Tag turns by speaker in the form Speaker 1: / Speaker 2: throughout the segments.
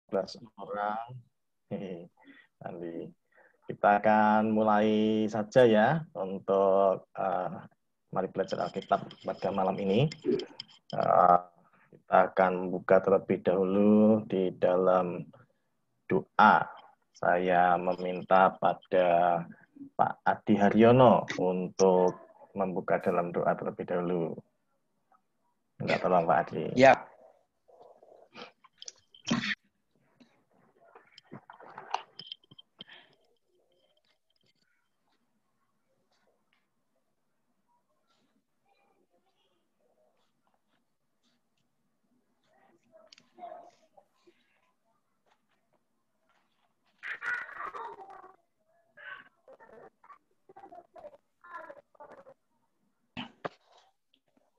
Speaker 1: 14 orang. Nanti kita akan mulai saja ya untuk mari belajar Alkitab pada malam ini. Kita akan buka terlebih dahulu di dalam doa. Saya meminta pada Pak Adi Haryono untuk membuka dalam doa terlebih dahulu. Minta tolong Pak Adi.
Speaker 2: Ya.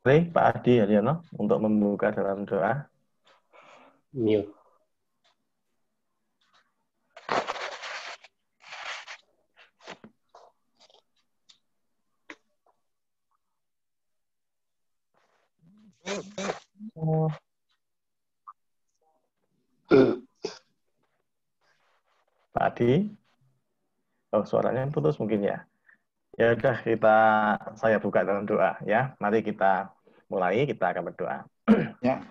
Speaker 1: Baik, Pak Adi Haryono untuk membuka dalam doa.
Speaker 3: Mute.
Speaker 1: Pak Adi? Oh, suaranya putus mungkin ya. Ya udah, saya buka dalam doa ya. Mari kita mulai, kita akan berdoa.
Speaker 2: Ya.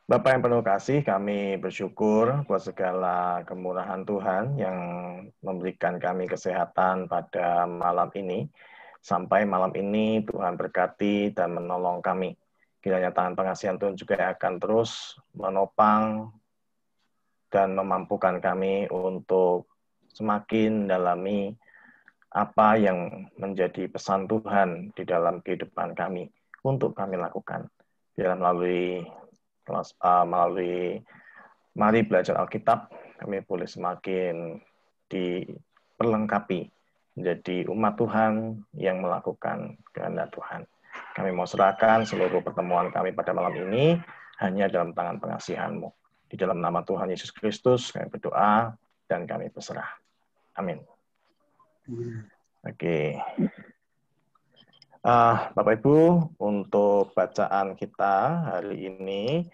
Speaker 1: Bapak yang penuh kasih, kami bersyukur buat segala kemurahan Tuhan yang memberikan kami kesehatan pada malam ini. Sampai malam ini Tuhan berkati dan menolong kami. Kiranya tangan pengasihan Tuhan juga akan terus menopang dan memampukan kami untuk semakin mendalami apa yang menjadi pesan Tuhan di dalam kehidupan kami untuk kami lakukan. Biar melalui mari belajar Alkitab, kami boleh semakin diperlengkapi menjadi umat Tuhan yang melakukan kehendak Tuhan. Kami mau serahkan seluruh pertemuan kami pada malam ini hanya dalam tangan pengasihan-Mu. Di dalam nama Tuhan Yesus Kristus kami berdoa dan kami berserah. Amin. Oke. Bapak Ibu, untuk bacaan kita hari ini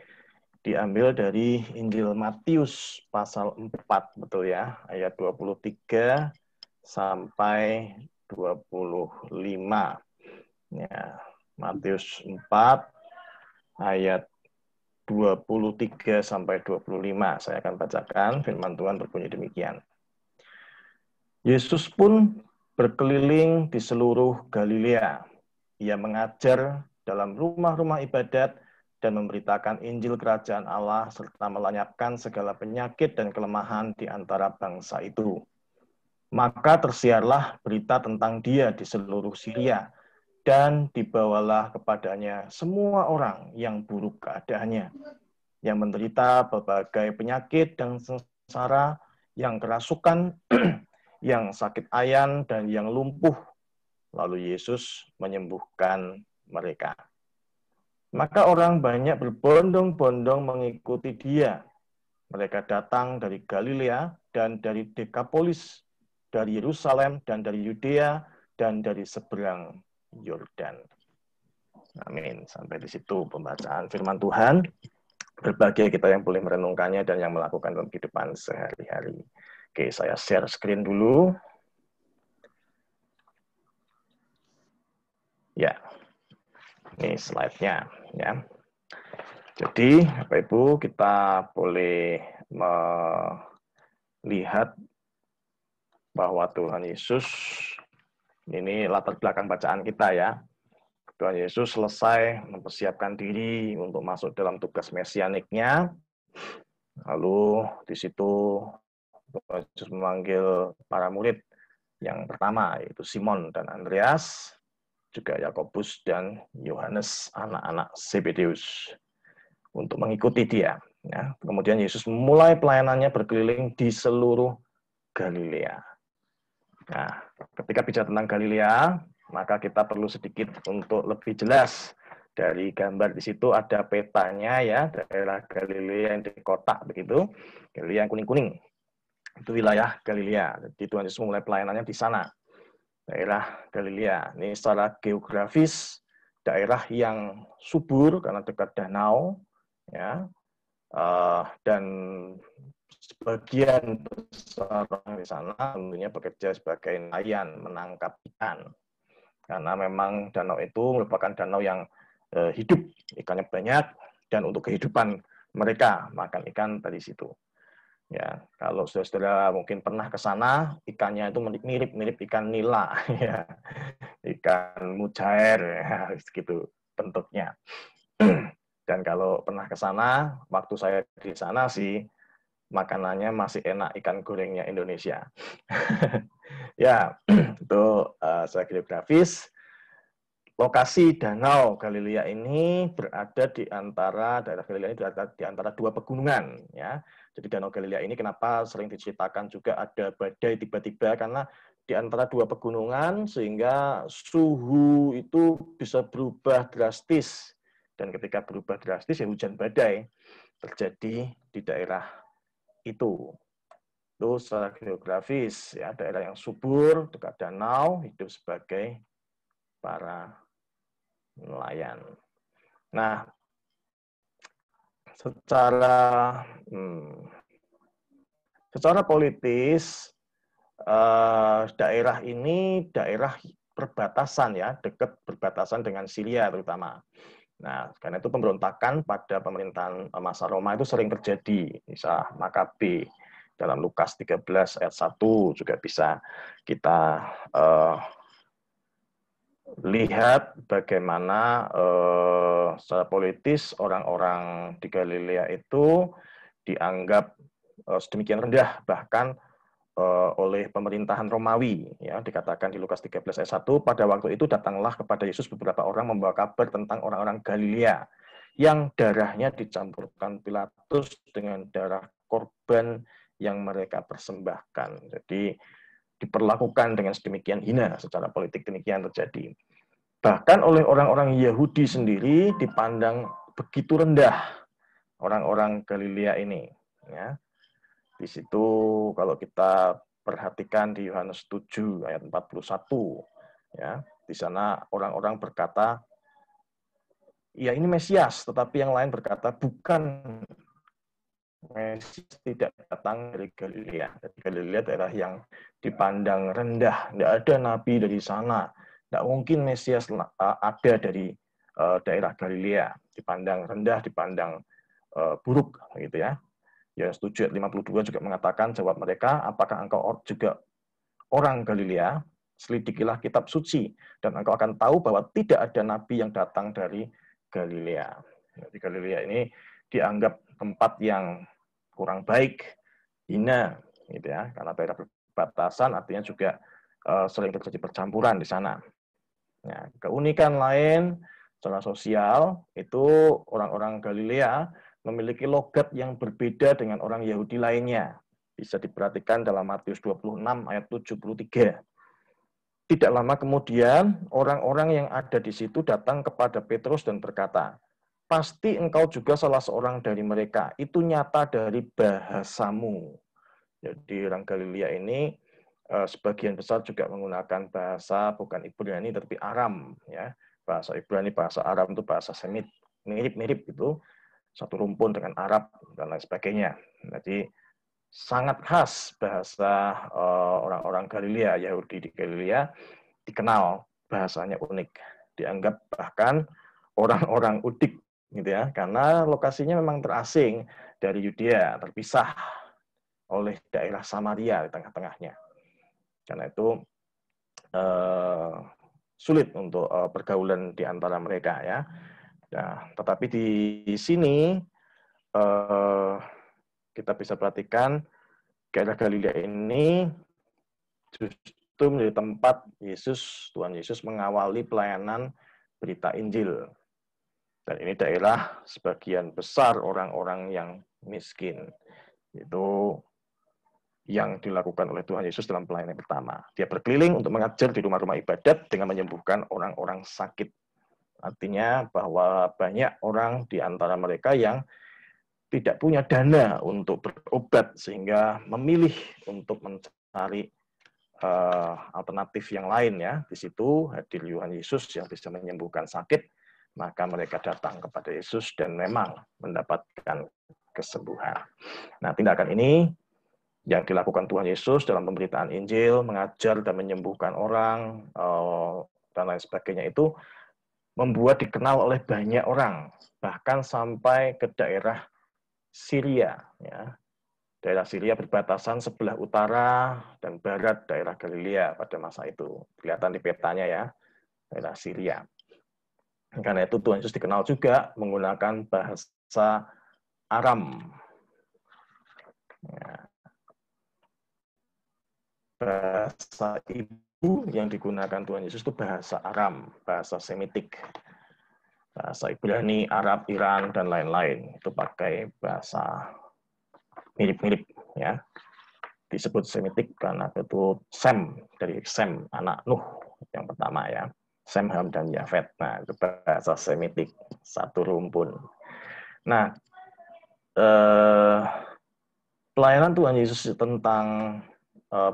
Speaker 1: diambil dari Injil Matius pasal 4, betul ya, ayat 23 sampai 25. Ya, Matius 4 ayat 23 sampai 25. Saya akan bacakan, firman Tuhan berbunyi demikian. Yesus pun berkeliling di seluruh Galilea. Ia mengajar dalam rumah-rumah ibadat dan memberitakan Injil Kerajaan Allah serta melenyapkan segala penyakit dan kelemahan di antara bangsa itu. Maka tersiarlah berita tentang Dia di seluruh Syria, dan dibawalah kepadanya semua orang yang buruk keadaannya, yang menderita berbagai penyakit dan sengsara, yang kerasukan, yang sakit ayan, dan yang lumpuh. Lalu Yesus menyembuhkan mereka. Maka orang banyak berbondong-bondong mengikuti Dia. Mereka datang dari Galilea dan dari Dekapolis, dari Yerusalem dan dari Yudea dan dari seberang Yordan. Amin. Sampai di situ pembacaan firman Tuhan. Berbahagia kita yang boleh merenungkannya dan yang melakukan dalam kehidupan sehari-hari. Oke, saya share screen dulu. Ya, ini slide-nya. Ya. Jadi, Bapak Ibu, kita boleh melihat bahwa Tuhan Yesus, ini latar belakang bacaan kita ya. Tuhan Yesus selesai mempersiapkan diri untuk masuk dalam tugas mesianiknya. Lalu di situ Tuhan Yesus memanggil para murid yang pertama, yaitu Simon dan Andreas, juga Yakobus dan Yohanes, anak-anak Zebedeus, untuk mengikuti Dia. Ya. Kemudian Yesus mulai pelayanannya berkeliling di seluruh Galilea. Nah, ketika bicara tentang Galilea, maka kita perlu sedikit untuk lebih jelas. Dari gambar di situ ada petanya ya, daerah Galilea yang di kotak begitu, Galilea yang kuning-kuning. Itu wilayah Galilea. Jadi Tuhan Yesus mulai pelayanannya di sana. Daerah Galilea. Ini secara geografis daerah yang subur karena dekat danau, ya. Dan sebagian besar orang di sana tentunya bekerja sebagai nelayan, menangkap ikan. Karena memang danau itu merupakan danau yang hidup, ikannya banyak, dan untuk kehidupan mereka makan ikan dari situ. Ya, kalau saudara mungkin pernah ke sana, ikannya itu mirip-mirip ikan nila, ya, ikan mujair, ya, gitu bentuknya. Dan kalau pernah ke sana, waktu saya di sana sih, makanannya masih enak ikan gorengnya Indonesia. Ya, itu secara geografis. Lokasi Danau Galilea ini berada di antara daerah Galilea ini berada di antara dua pegunungan, ya. Jadi Danau Galilea ini kenapa sering diceritakan juga ada badai tiba-tiba karena di antara dua pegunungan sehingga suhu itu bisa berubah drastis, dan ketika berubah drastis ya hujan badai terjadi di daerah itu. Itu secara geografis, ya, daerah yang subur dekat danau hidup sebagai para nelayan. Nah, secara politis daerah ini daerah perbatasan, ya, dekat berbatasan dengan Syria terutama. Nah, karena itu pemberontakan pada pemerintahan masa Roma itu sering terjadi. Misal Makabe dalam Lukas 13 ayat 1 juga bisa kita lihat bagaimana secara politis orang-orang di Galilea itu dianggap sedemikian rendah bahkan oleh pemerintahan Romawi, ya, dikatakan di Lukas 13 ayat 1, pada waktu itu datanglah kepada Yesus beberapa orang membawa kabar tentang orang-orang Galilea yang darahnya dicampurkan Pilatus dengan darah korban yang mereka persembahkan. Jadi diperlakukan dengan sedemikian hina secara politik, demikian terjadi. Bahkan oleh orang-orang Yahudi sendiri dipandang begitu rendah orang-orang Galilea ini, ya. Di situ kalau kita perhatikan di Yohanes 7 ayat 41, ya, di sana orang-orang berkata, ya ini Mesias, tetapi yang lain berkata bukan, Mesias tidak datang dari Galilea. Dari Galilea daerah yang dipandang rendah, tidak ada nabi dari sana, tidak mungkin Mesias ada dari daerah Galilea, dipandang rendah, dipandang buruk, gitu ya. Yohanes 7 ayat 52 juga mengatakan, jawab mereka, apakah engkau juga orang Galilea? Selidikilah kitab suci, dan engkau akan tahu bahwa tidak ada nabi yang datang dari Galilea. Di Galilea ini dianggap tempat yang kurang baik, hina, gitu ya, karena daerah perbatasan artinya juga sering terjadi percampuran di sana. Nah, keunikan lain secara sosial itu orang-orang Galilea memiliki logat yang berbeda dengan orang Yahudi lainnya. Bisa diperhatikan dalam Matius 26 ayat 73. Tidak lama kemudian, orang-orang yang ada di situ datang kepada Petrus dan berkata, pasti engkau juga salah seorang dari mereka. Itu nyata dari bahasamu. Jadi orang Galilea ini sebagian besar juga menggunakan bahasa bukan Ibrani tapi Aram, ya. Bahasa Ibrani, bahasa Aram itu bahasa Semit, mirip-mirip itu, satu rumpun dengan Arab dan lain sebagainya. Jadi sangat khas bahasa orang-orang Galilea, Yahudi di Galilea, dikenal bahasanya unik, dianggap bahkan orang-orang udik, gitu ya, karena lokasinya memang terasing dari Yudea, terpisah oleh daerah Samaria di tengah-tengahnya. Karena itu sulit untuk pergaulan di antara mereka, ya. Nah, tetapi di sini kita bisa perhatikan daerah Galilea ini justru menjadi tempat Tuhan Yesus mengawali pelayanan berita Injil. Dan ini daerah sebagian besar orang-orang yang miskin. Itu yang dilakukan oleh Tuhan Yesus dalam pelayanan pertama. Dia berkeliling untuk mengajar di rumah-rumah ibadat dengan menyembuhkan orang-orang sakit. Artinya bahwa banyak orang di antara mereka yang tidak punya dana untuk berobat sehingga memilih untuk mencari alternatif yang lain, ya. Di situ hadir Tuhan Yesus yang bisa menyembuhkan sakit, maka mereka datang kepada Yesus dan memang mendapatkan kesembuhan. Nah, tindakan ini yang dilakukan Tuhan Yesus dalam pemberitaan Injil, mengajar dan menyembuhkan orang, dan lain sebagainya itu membuat dikenal oleh banyak orang, bahkan sampai ke daerah Syria. Ya. Daerah Syria berbatasan sebelah utara dan barat daerah Galilea pada masa itu. Kelihatan di petanya ya, daerah Syria. Karena itu Tuhan Yesus dikenal juga menggunakan bahasa Aram. Ya. Bahasa ibu yang digunakan Tuhan Yesus itu bahasa Aram, bahasa Semitik. Bahasa Ibrani, Arab, Iran, dan lain-lain. Itu pakai bahasa mirip-mirip. Ya. Disebut Semitik karena itu Sem, dari Sem, anak Nuh yang pertama ya. Sem, Ham, dan Yafet. Nah, itu bahasa Semitik, satu rumpun. Nah, pelayanan Tuhan Yesus tentang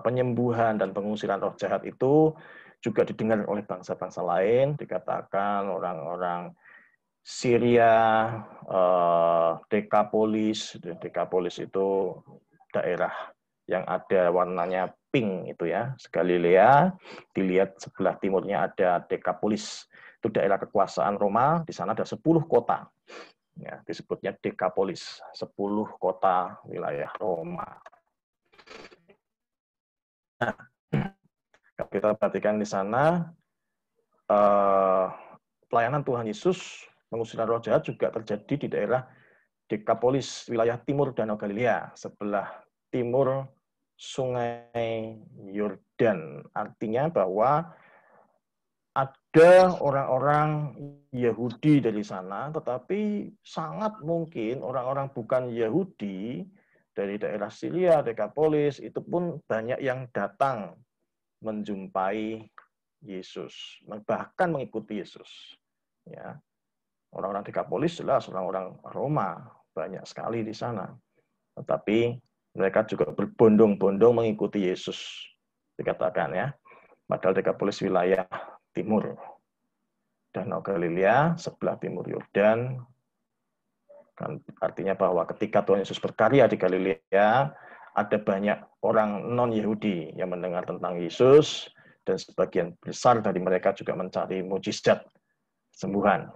Speaker 1: penyembuhan dan pengusiran roh jahat itu juga didengar oleh bangsa-bangsa lain. Dikatakan orang-orang Syria, Dekapolis. Dekapolis itu daerah yang ada warnanya pink itu ya, Galilea. Dilihat sebelah timurnya ada Dekapolis. Itu daerah kekuasaan Roma. Di sana ada 10 kota. Ya, disebutnya Dekapolis, 10 kota wilayah Roma. Nah, kalau kita perhatikan di sana, pelayanan Tuhan Yesus mengusir roh jahat juga terjadi di daerah Dekapolis, wilayah timur Danau Galilea, sebelah timur Sungai Yordan. Artinya bahwa ada orang-orang Yahudi dari sana, tetapi sangat mungkin orang-orang bukan Yahudi dari daerah Syria, Dekapolis, itu pun banyak yang datang menjumpai Yesus, bahkan mengikuti Yesus. Ya, orang-orang Dekapolis jelas orang-orang Roma, banyak sekali di sana. Tetapi mereka juga berbondong-bondong mengikuti Yesus, dikatakan ya. Padahal Dekapolis wilayah timur Danau Galilea, sebelah timur Yordan. Kan artinya bahwa ketika Tuhan Yesus berkarya di Galilea, ada banyak orang non-Yahudi yang mendengar tentang Yesus, dan sebagian besar dari mereka juga mencari mujizat sembuhan.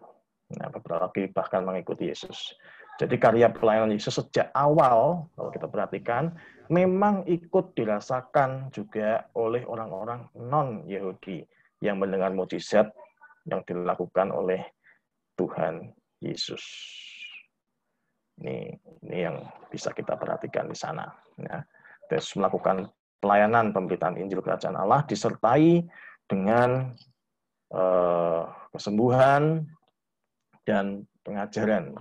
Speaker 1: Nah, beberapa lagi bahkan mengikuti Yesus. Jadi karya pelayanan Yesus sejak awal, kalau kita perhatikan, memang ikut dirasakan juga oleh orang-orang non-Yahudi yang mendengar mujizat yang dilakukan oleh Tuhan Yesus. Ini yang bisa kita perhatikan di sana. Ya. Terus melakukan pelayanan pemberitaan Injil Kerajaan Allah disertai dengan kesembuhan dan pengajaran.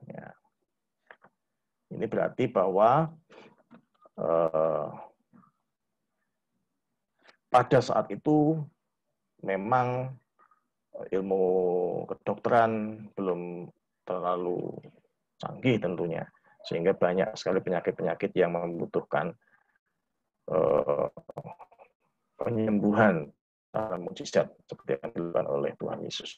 Speaker 1: Ya. Ini berarti bahwa pada saat itu memang ilmu kedokteran belum terlalu canggih tentunya, sehingga banyak sekali penyakit-penyakit yang membutuhkan penyembuhan mujizat seperti yang dilakukan oleh Tuhan Yesus.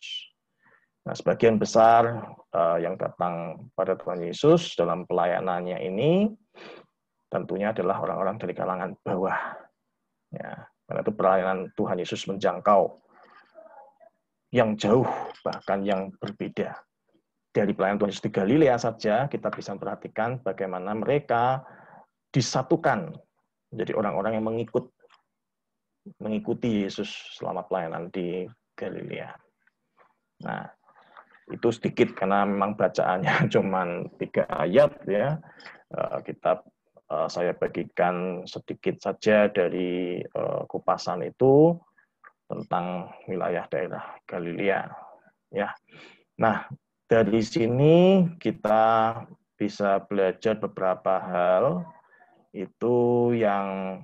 Speaker 1: Nah, sebagian besar yang datang pada Tuhan Yesus dalam pelayanannya ini tentunya adalah orang-orang dari kalangan bawah. Ya, karena itu pelayanan Tuhan Yesus menjangkau yang jauh, bahkan yang berbeda. Dari pelayanan Tuhan Yesus di Galilea saja, kita bisa perhatikan bagaimana mereka disatukan menjadi orang-orang yang mengikuti Yesus selama pelayanan di Galilea. Nah, itu sedikit karena memang bacaannya cuma 3 ayat ya. Saya bagikan sedikit saja dari kupasan itu tentang wilayah daerah Galilea ya. Nah, dari sini kita bisa belajar beberapa hal. Itu yang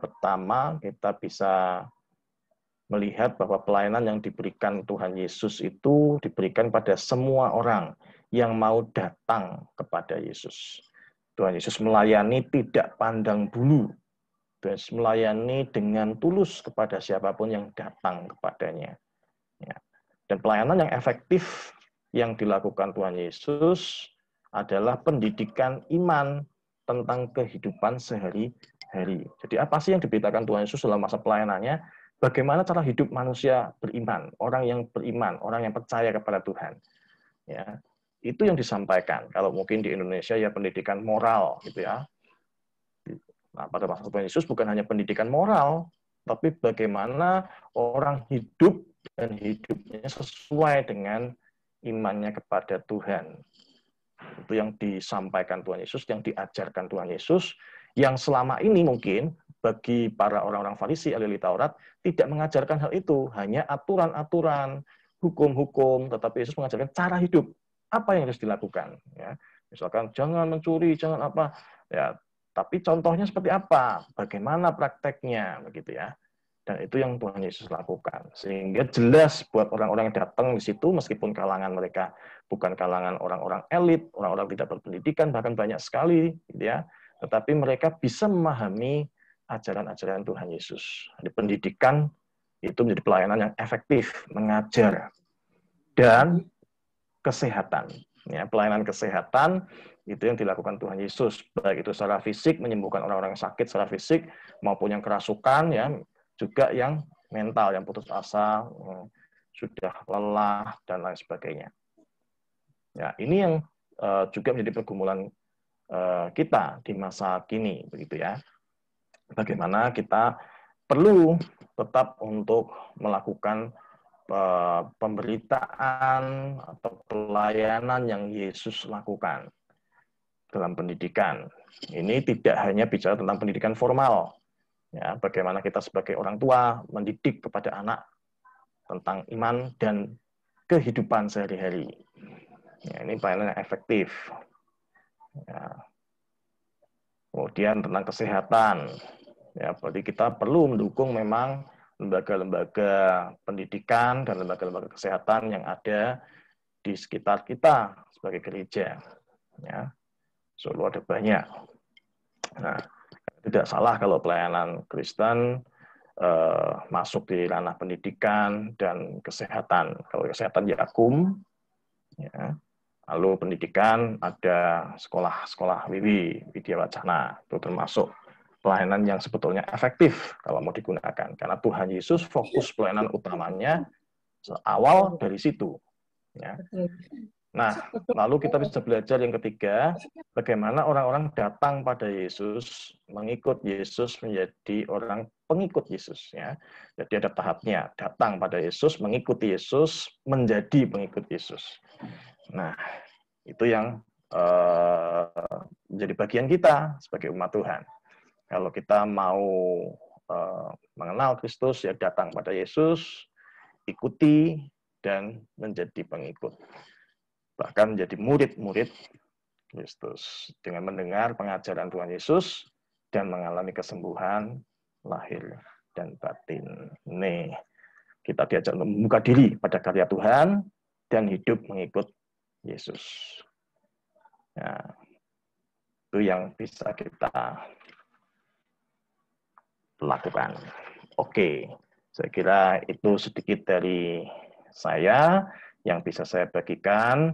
Speaker 1: pertama, kita bisa melihat bahwa pelayanan yang diberikan Tuhan Yesus itu diberikan pada semua orang yang mau datang kepada Yesus. Tuhan Yesus melayani tidak pandang bulu. Tuhan Yesus melayani dengan tulus kepada siapapun yang datang kepadanya. Ya. Dan pelayanan yang efektif yang dilakukan Tuhan Yesus adalah pendidikan iman tentang kehidupan sehari-hari. Jadi apa sih yang diberitakan Tuhan Yesus dalam masa pelayanannya? Bagaimana cara hidup manusia beriman, orang yang beriman, orang yang percaya kepada Tuhan. Ya, itu yang disampaikan. Kalau mungkin di Indonesia ya pendidikan moral, gitu ya. Nah, pada masa Tuhan Yesus bukan hanya pendidikan moral, tapi bagaimana orang hidup dan hidupnya sesuai dengan imannya kepada Tuhan. Itu yang disampaikan Tuhan Yesus, yang diajarkan Tuhan Yesus, yang selama ini mungkin bagi para orang-orang Farisi, ahli Taurat, tidak mengajarkan hal itu, hanya aturan-aturan, hukum-hukum, tetapi Yesus mengajarkan cara hidup, apa yang harus dilakukan. Ya. Misalkan jangan mencuri, jangan apa, ya. Tapi contohnya seperti apa, bagaimana prakteknya, begitu ya. Dan itu yang Tuhan Yesus lakukan. Sehingga jelas buat orang-orang yang datang di situ, meskipun kalangan mereka bukan kalangan orang-orang elit, orang-orang tidak berpendidikan, bahkan banyak sekali, gitu ya. Tetapi mereka bisa memahami ajaran-ajaran Tuhan Yesus. Di pendidikan itu menjadi pelayanan yang efektif, mengajar. Dan kesehatan. Ya, pelayanan kesehatan itu yang dilakukan Tuhan Yesus. Baik itu secara fisik, menyembuhkan orang-orang yang sakit secara fisik, maupun yang kerasukan, ya, juga yang mental, yang putus asa, sudah lelah, dan lain sebagainya. Ya, ini yang juga menjadi pergumulan kita di masa kini, begitu ya. Bagaimana kita perlu tetap untuk melakukan pemberitaan atau pelayanan yang Yesus lakukan dalam pendidikan. Ini tidak hanya bicara tentang pendidikan formal, ya, bagaimana kita sebagai orang tua mendidik kepada anak tentang iman dan kehidupan sehari-hari. Ya, ini pelayanan yang efektif. Ya. Kemudian tentang kesehatan, ya, berarti kita perlu mendukung memang lembaga-lembaga pendidikan dan lembaga-lembaga kesehatan yang ada di sekitar kita sebagai gereja. Ya, Solo ada banyak. Nah, tidak salah kalau pelayanan Kristen masuk di ranah pendidikan dan kesehatan. Kalau kesehatan ya akum, ya. Lalu pendidikan ada sekolah-sekolah Widya Wacana, itu termasuk pelayanan yang sebetulnya efektif kalau mau digunakan. Karena Tuhan Yesus fokus pelayanan utamanya awal dari situ. Ya. Nah, lalu kita bisa belajar yang ketiga, bagaimana orang-orang datang pada Yesus, mengikut Yesus menjadi orang pengikut Yesus. Ya. Jadi ada tahapnya, datang pada Yesus, mengikuti Yesus, menjadi pengikut Yesus. Nah, itu yang menjadi bagian kita sebagai umat Tuhan. Kalau kita mau mengenal Kristus, ya datang pada Yesus, ikuti, dan menjadi pengikut. Bahkan menjadi murid-murid Kristus. Dengan mendengar pengajaran Tuhan Yesus, dan mengalami kesembuhan, lahir, dan batin. Nih, kita diajak untuk membuka diri pada karya Tuhan, dan hidup mengikut Yesus. Nah, itu yang bisa kita lakukan. Oke, saya kira itu sedikit dari saya yang bisa saya bagikan.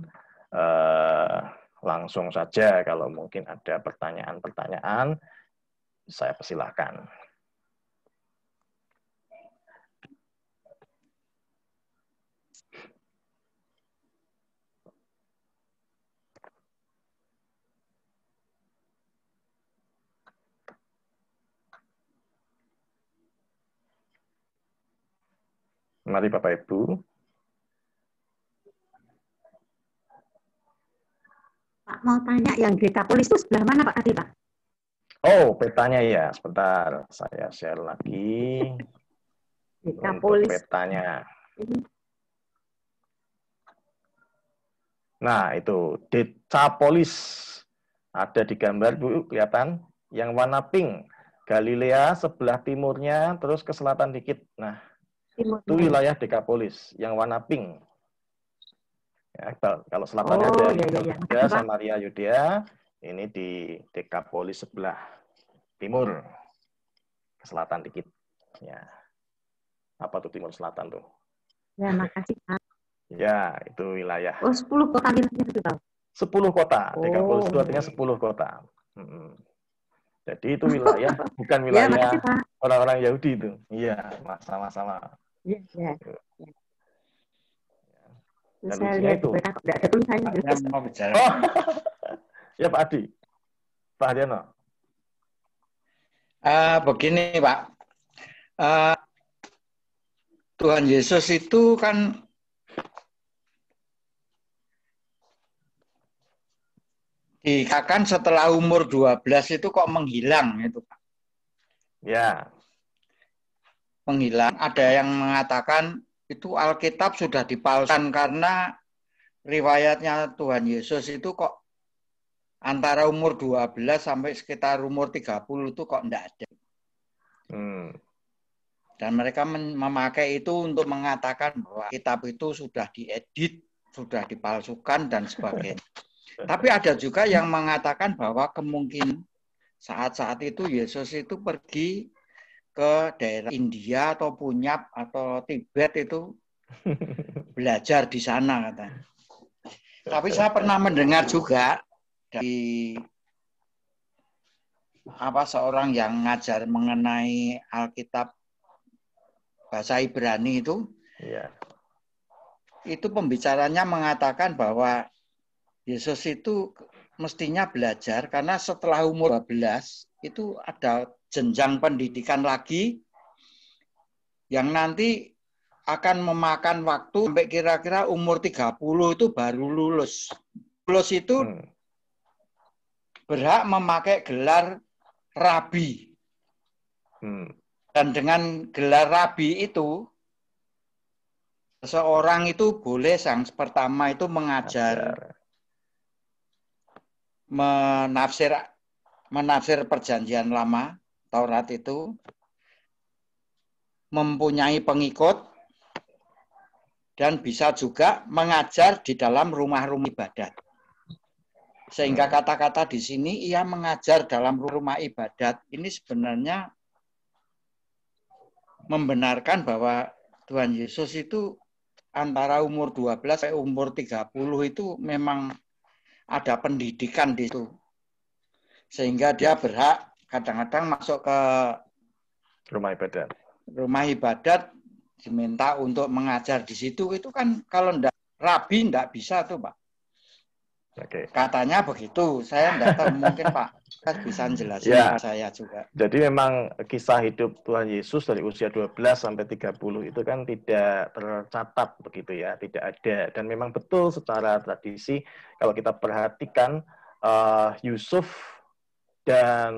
Speaker 1: Langsung saja kalau mungkin ada pertanyaan-pertanyaan, saya persilahkan. Mari Bapak Ibu.
Speaker 2: Pak, mau tanya yang Dekapolis itu sebelah mana Pak tadi Pak?
Speaker 1: Oh, petanya ya. Sebentar, saya share lagi. Dekapolis. Untuk petanya. Nah, itu Decapolis. Ada di gambar, Bu, kelihatan? Yang warna pink. Galilea sebelah timurnya, terus ke selatan dikit. Nah, itu wilayah Dekapolis, yang warna pink. Ya, kalau selatannya ada Samaria, Yudea, ini di Dekapolis sebelah timur, ke selatan dikit. Ya. Apa tuh timur selatan tuh?
Speaker 2: Ya, makasih Pak.
Speaker 1: Ya, itu wilayah.
Speaker 2: Oh, 10 kota wilayah itu, Pak.
Speaker 1: 10 kota,
Speaker 2: Oh,
Speaker 1: Decapolis itu artinya 10 kota. Jadi itu wilayah, bukan
Speaker 2: ya, makasih,
Speaker 1: wilayah
Speaker 2: Pak.
Speaker 1: orang-orang Yahudi itu. Iya, sama-sama.
Speaker 2: Ya, ya. Terus
Speaker 1: Dan
Speaker 2: saya
Speaker 1: lucunya
Speaker 2: lihat di
Speaker 1: itu.
Speaker 2: berita kok nggak ada tulisannya.
Speaker 3: Yang mau bicara.
Speaker 1: Oh, ya Pak Adi. Pak Haryono.
Speaker 3: Begini Pak, Tuhan Yesus itu kan dikatakan setelah umur 12 itu kok menghilang itu Pak.
Speaker 1: Ya.
Speaker 3: Menghilang, ada yang mengatakan itu Alkitab sudah dipalsukan karena riwayatnya Tuhan Yesus itu kok antara umur 12 sampai sekitar umur 30 itu kok enggak ada. Dan mereka memakai itu untuk mengatakan bahwa kitab itu sudah diedit, sudah dipalsukan dan sebagainya. Tapi ada juga yang mengatakan bahwa kemungkinan saat-saat itu Yesus itu pergi ke daerah India atau Punyab atau Tibet itu belajar di sana katanya. Tapi saya pernah mendengar juga dari seorang yang ngajar mengenai Alkitab bahasa Ibrani itu, itu pembicaranya mengatakan bahwa Yesus itu mestinya belajar karena setelah umur 12 itu ada jenjang pendidikan lagi yang nanti akan memakan waktu sampai kira-kira umur 30 itu baru lulus. Lulus itu berhak memakai gelar rabi. Dan dengan gelar rabi itu, seseorang itu boleh yang pertama itu mengajar, menafsir perjanjian lama, Taurat itu, mempunyai pengikut, dan bisa juga mengajar di dalam rumah-rumah ibadat. Sehingga kata-kata di sini, ia mengajar dalam rumah ibadat, ini sebenarnya membenarkan bahwa Tuhan Yesus itu antara umur 12 sampai umur 30 itu memang ada pendidikan di situ. Sehingga dia berhak kadang-kadang masuk ke rumah ibadat diminta untuk mengajar di situ. Itu kan kalau enggak rabi enggak bisa tuh Pak. Katanya begitu. Saya enggak tahu, mungkin Pak bisa jelasin ke saya juga.
Speaker 1: Jadi memang kisah hidup Tuhan Yesus dari usia 12 sampai 30 itu kan tidak tercatat begitu ya, tidak ada. Dan memang betul secara tradisi kalau kita perhatikan Yusuf dan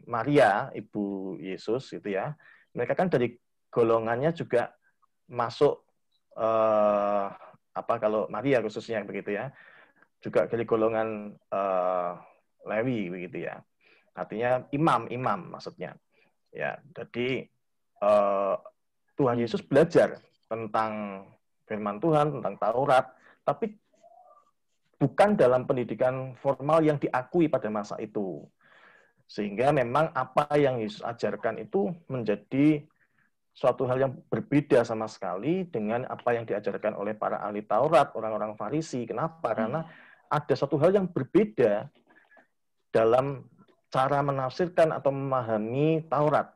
Speaker 1: Maria, ibu Yesus gitu ya, mereka kan dari golongannya juga masuk kalau Maria khususnya begitu ya, juga dari golongan Lewi begitu ya. Artinya imam maksudnya. Ya, jadi Tuhan Yesus belajar tentang firman Tuhan, tentang Taurat, tapi bukan dalam pendidikan formal yang diakui pada masa itu. Sehingga memang apa yang Yesus ajarkan itu menjadi suatu hal yang berbeda sama sekali dengan apa yang diajarkan oleh para ahli Taurat, orang-orang Farisi. Kenapa? Karena ada suatu hal yang berbeda dalam cara menafsirkan atau memahami Taurat.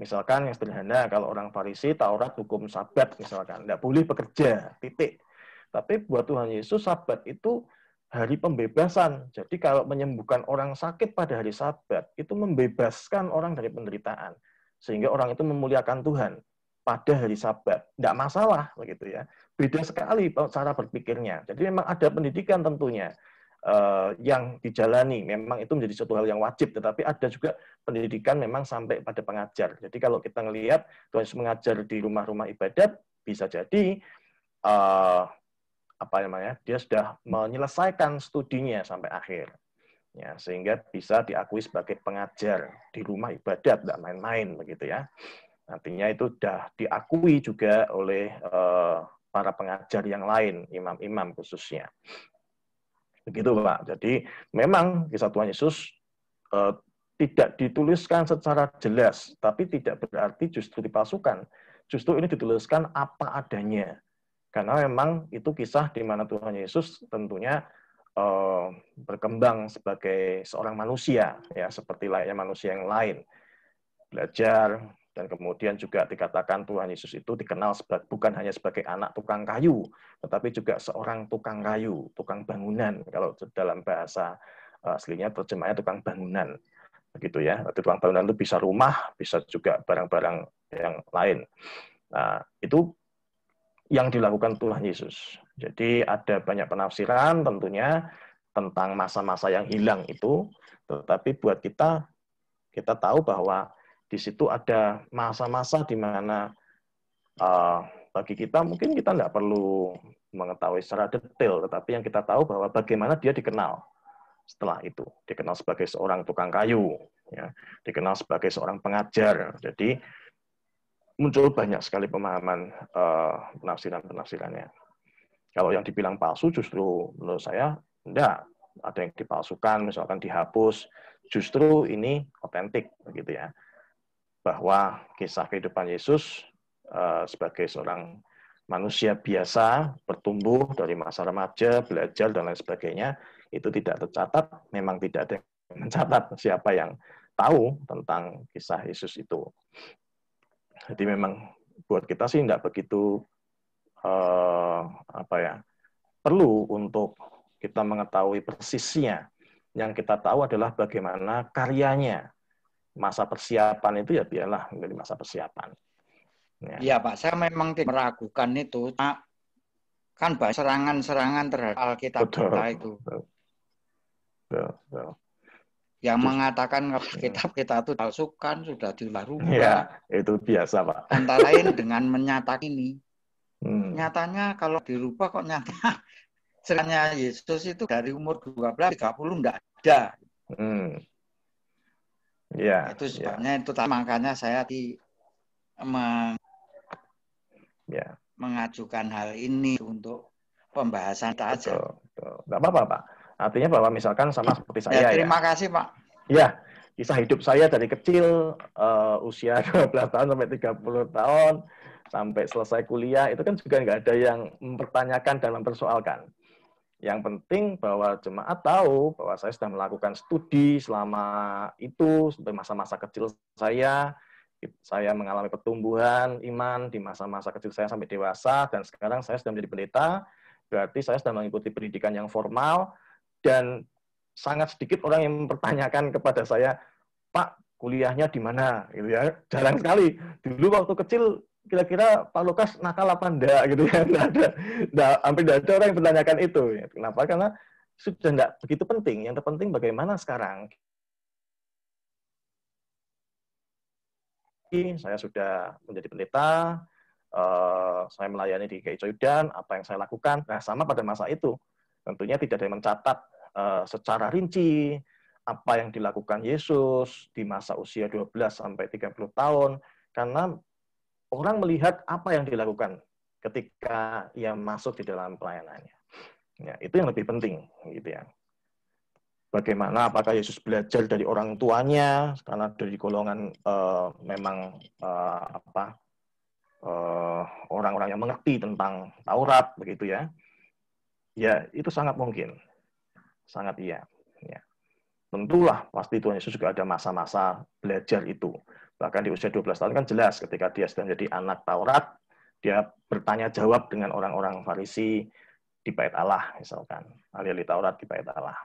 Speaker 1: Misalkan yang sederhana, kalau orang Farisi, Taurat hukum Sabat misalkan, tidak boleh bekerja, titik. Tapi buat Tuhan Yesus, Sabat itu hari pembebasan. Jadi kalau menyembuhkan orang sakit pada hari Sabat, itu membebaskan orang dari penderitaan. Sehingga orang itu memuliakan Tuhan pada hari Sabat. Tidak masalah, begitu ya. Beda sekali cara berpikirnya. Jadi memang ada pendidikan tentunya yang dijalani. Memang itu menjadi suatu hal yang wajib, tetapi ada juga pendidikan memang sampai pada pengajar. Jadi kalau kita melihat Tuhan Yesus mengajar di rumah-rumah ibadat, bisa jadi dia sudah menyelesaikan studinya sampai akhir. Ya, sehingga bisa diakui sebagai pengajar di rumah ibadat, tidak main-main begitu ya. Artinya itu sudah diakui juga oleh para pengajar yang lain, imam-imam khususnya. Begitu Pak. Jadi memang kisah Tuhan Yesus tidak dituliskan secara jelas, tapi tidak berarti justru dipalsukan. Justru ini dituliskan apa adanya. Karena memang itu kisah di mana Tuhan Yesus tentunya berkembang sebagai seorang manusia, ya seperti layaknya manusia yang lain, belajar, dan kemudian juga dikatakan Tuhan Yesus itu dikenal bukan hanya sebagai anak tukang kayu, tetapi juga seorang tukang kayu, tukang bangunan. Kalau dalam bahasa aslinya terjemahnya tukang bangunan, begitu ya. Tukang bangunan itu bisa rumah, bisa juga barang-barang yang lain. Nah, itu yang dilakukan Tuhan Yesus. Jadi ada banyak penafsiran tentunya tentang masa-masa yang hilang itu, tetapi buat kita tahu bahwa di situ ada masa-masa di mana bagi kita mungkin kita nggak perlu mengetahui secara detail, tetapi yang kita tahu bahwa bagaimana dia dikenal setelah itu. Dikenal sebagai seorang tukang kayu, ya, dikenal sebagai seorang pengajar. Jadi muncul banyak sekali pemahaman penafsiran-penafsirannya. Kalau yang dibilang palsu justru menurut saya enggak, ada yang dipalsukan, misalkan dihapus. Justru ini otentik, begitu ya. Bahwa kisah kehidupan Yesus sebagai seorang manusia biasa, bertumbuh dari masa remaja, belajar dan lain sebagainya, itu tidak tercatat, memang tidak ada yang mencatat siapa yang tahu tentang kisah Yesus itu. Jadi memang buat kita sih tidak begitu perlu untuk kita mengetahui persisnya. Yang kita tahu adalah bagaimana karyanya. Masa persiapan itu ya biarlah menjadi masa persiapan.
Speaker 3: Ya Pak, saya memang tidak meragukan itu. Kan banyak serangan-serangan terhadap Alkitab kita itu.
Speaker 1: Betul.
Speaker 3: Yang mengatakan kitab kita itu palsukan, sudah diubah-ubah.
Speaker 1: Ya, itu biasa Pak.
Speaker 3: Antara lain dengan menyatakan ini. Nyatanya kalau dirubah kok nyata serangannya Yesus itu dari umur 12-30 enggak ada.
Speaker 1: Ya,
Speaker 3: itu sebabnya itu makanya saya mengajukan hal ini untuk pembahasan aja.
Speaker 1: Betul. Nggak apa-apa Pak. Artinya bahwa misalkan sama seperti saya ya.
Speaker 3: Terima kasih Pak.
Speaker 1: Ya, kisah hidup saya dari kecil, usia 12 tahun sampai 30 tahun, sampai selesai kuliah, itu kan juga nggak ada yang mempertanyakan dan mempersoalkan. Yang penting bahwa jemaat tahu bahwa saya sudah melakukan studi selama itu, sampai masa-masa kecil saya mengalami pertumbuhan iman di masa-masa kecil saya sampai dewasa, dan sekarang saya sudah menjadi pendeta, berarti saya sudah mengikuti pendidikan yang formal, dan sangat sedikit orang yang mempertanyakan kepada saya, Pak, kuliahnya di mana? Gitu ya. Jarang sekali. Dulu waktu kecil kira-kira Pak Lukas nakal apa enggak gitu ya. Hampir tidak ada orang yang bertanyakan itu. Kenapa? Karena sudah enggak begitu penting. Yang terpenting bagaimana sekarang. Saya sudah menjadi pendeta, saya melayani di GKI Coyudan, apa yang saya lakukan. Nah, sama pada masa itu. Tentunya tidak ada yang mencatat secara rinci apa yang dilakukan Yesus di masa usia 12 sampai 30 tahun, karena orang melihat apa yang dilakukan ketika ia masuk di dalam pelayanannya. Ya, itu yang lebih penting, gitu ya. Bagaimana, apakah Yesus belajar dari orang tuanya, karena dari golongan memang orang-orang yang mengerti tentang Taurat, begitu ya. Ya, itu sangat mungkin. Sangat iya. Ya. Tentulah pasti Tuhan Yesus juga ada masa-masa belajar itu. Bahkan di usia 12 tahun kan jelas ketika dia sudah menjadi anak Taurat, dia bertanya jawab dengan orang-orang Farisi di Bait Allah, misalkan. Ahli-ahli Taurat di Bait Allah.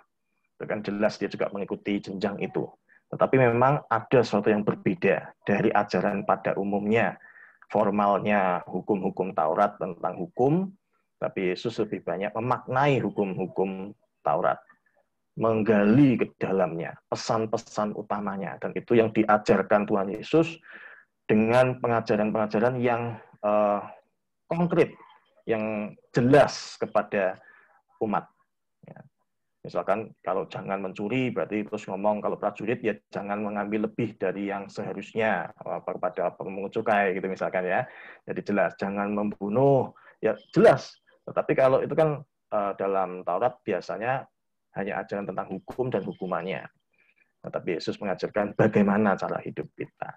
Speaker 1: Itu kan jelas dia juga mengikuti jenjang itu. Tetapi memang ada sesuatu yang berbeda dari ajaran pada umumnya. Formalnya hukum-hukum Taurat tentang hukum, tapi Yesus lebih banyak memaknai hukum-hukum Taurat, menggali ke dalamnya, pesan-pesan utamanya. Dan itu yang diajarkan Tuhan Yesus dengan pengajaran-pengajaran yang konkret, yang jelas kepada umat. Ya. Misalkan kalau jangan mencuri, berarti terus ngomong kalau prajurit ya jangan mengambil lebih dari yang seharusnya kepada pemungut cukai, gitu misalkan ya. Jadi jelas, jangan membunuh, ya jelas. Tetapi kalau itu kan dalam Taurat biasanya hanya ajaran tentang hukum dan hukumannya. Tetapi Yesus mengajarkan bagaimana cara hidup kita.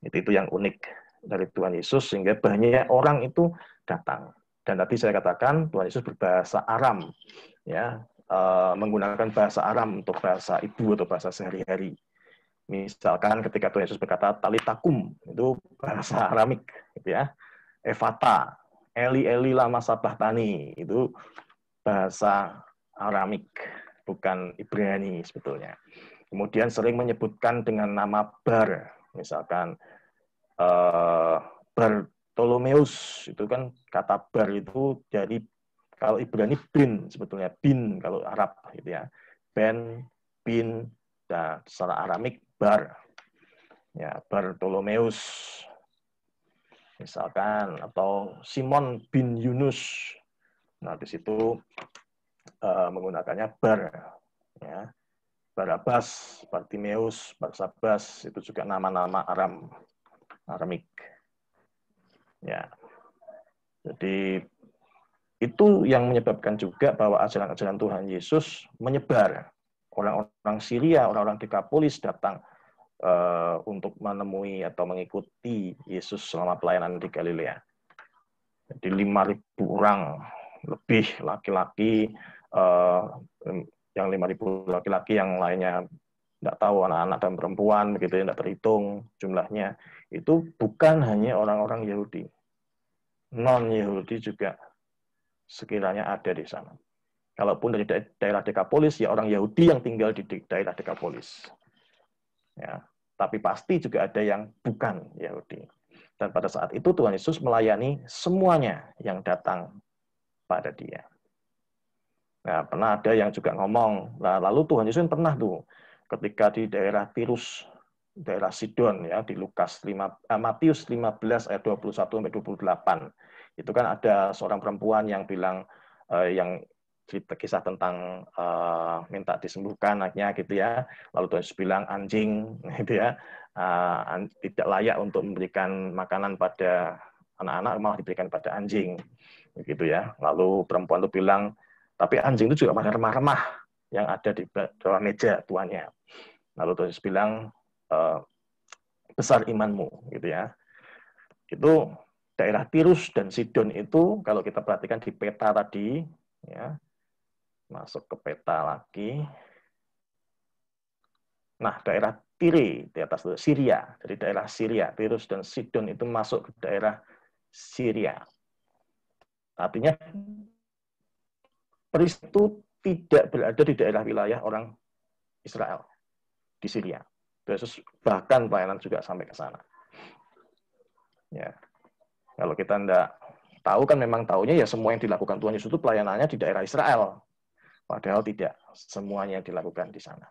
Speaker 1: Itu yang unik dari Tuhan Yesus, sehingga banyak orang itu datang. Dan tadi saya katakan Tuhan Yesus berbahasa Aram, ya, menggunakan bahasa Aram untuk bahasa ibu atau bahasa sehari-hari. Misalkan ketika Tuhan Yesus berkata talitakum, itu bahasa Aramik, gitu ya. Evata, Eli Eli lama sabachthani, itu bahasa Aramik, bukan Ibrani sebetulnya. Kemudian sering menyebutkan dengan nama Bar, misalkan Bartolomeus, itu kan kata Bar itu jadi kalau Ibrani bin sebetulnya, bin kalau Arab gitu ya. Ben, bin, dan secara Aramik Bar. Ya, Bartolomeus misalkan, atau Simon bin Yunus. Nah, di situ menggunakannya Bar, ya. Barabas, Bartimeus, Barsabas, itu juga nama-nama Aramik. Ya. Jadi itu yang menyebabkan juga bahwa ajaran-ajaran Tuhan Yesus menyebar. Orang-orang Syria, orang-orang Dekapolis datang untuk menemui atau mengikuti Yesus selama pelayanan di Galilea. Jadi 5.000 orang lebih laki-laki, yang 5.000 laki-laki, yang lainnya tidak tahu, anak-anak dan perempuan, begitu ya, tidak terhitung jumlahnya. Itu bukan hanya orang-orang Yahudi, non-Yahudi juga sekiranya ada di sana. Kalaupun dari daerah Dekapolis, ya orang Yahudi yang tinggal di daerah Dekapolis. Ya, tapi pasti juga ada yang bukan Yahudi. Dan pada saat itu Tuhan Yesus melayani semuanya yang datang pada Dia. Nah, pernah ada yang juga ngomong, lalu Tuhan Yesus pernah tuh ketika di daerah Tirus, daerah Sidon, ya, di Matius 15 ayat 21 sampai 28. Itu kan ada seorang perempuan yang bilang, yang cerita kisah tentang minta disembuhkan anaknya gitu ya. Lalu Tuhan Yesus bilang anjing gitu ya, tidak layak untuk memberikan makanan pada anak-anak, malah diberikan pada anjing gitu ya. Lalu perempuan itu bilang, tapi anjing itu juga pada remah-remah yang ada di bawah meja tuannya. Lalu Tuhan Yesus bilang, besar imanmu gitu ya. Itu daerah Tirus dan Sidon itu kalau kita perhatikan di peta tadi, ya, masuk ke peta lagi. Nah, daerah Tire di atas itu Syria, dari daerah Syria, Tirus dan Sidon itu masuk ke daerah Syria. Artinya Peris itu tidak berada di daerah wilayah orang Israel di Syria. Yesus bahkan pelayanan juga sampai ke sana. Ya, kalau kita tidak tahu kan memang taunya ya semua yang dilakukan Tuhan Yesus itu pelayanannya di daerah Israel. Padahal tidak semuanya dilakukan di sana.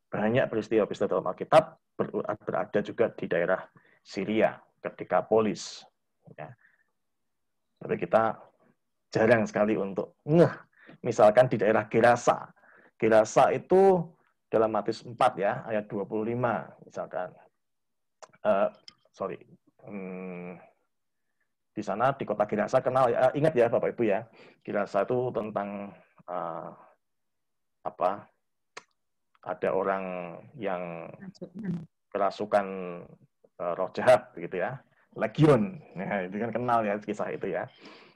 Speaker 1: Banyak peristiwa-peristiwa dalam Alkitab berada juga di daerah Syria, ketika Polis. Ya. Tapi kita jarang sekali untuk misalkan di daerah Gerasa. Gerasa itu dalam Matius 4 ya, ayat 25 misalkan. Di sana di kota Gerasa kenal, ingat ya Bapak Ibu ya, Gerasa itu tentang ada orang yang kerasukan roh jahat gitu ya, legion. Nah, itu kan kenal ya kisah itu ya.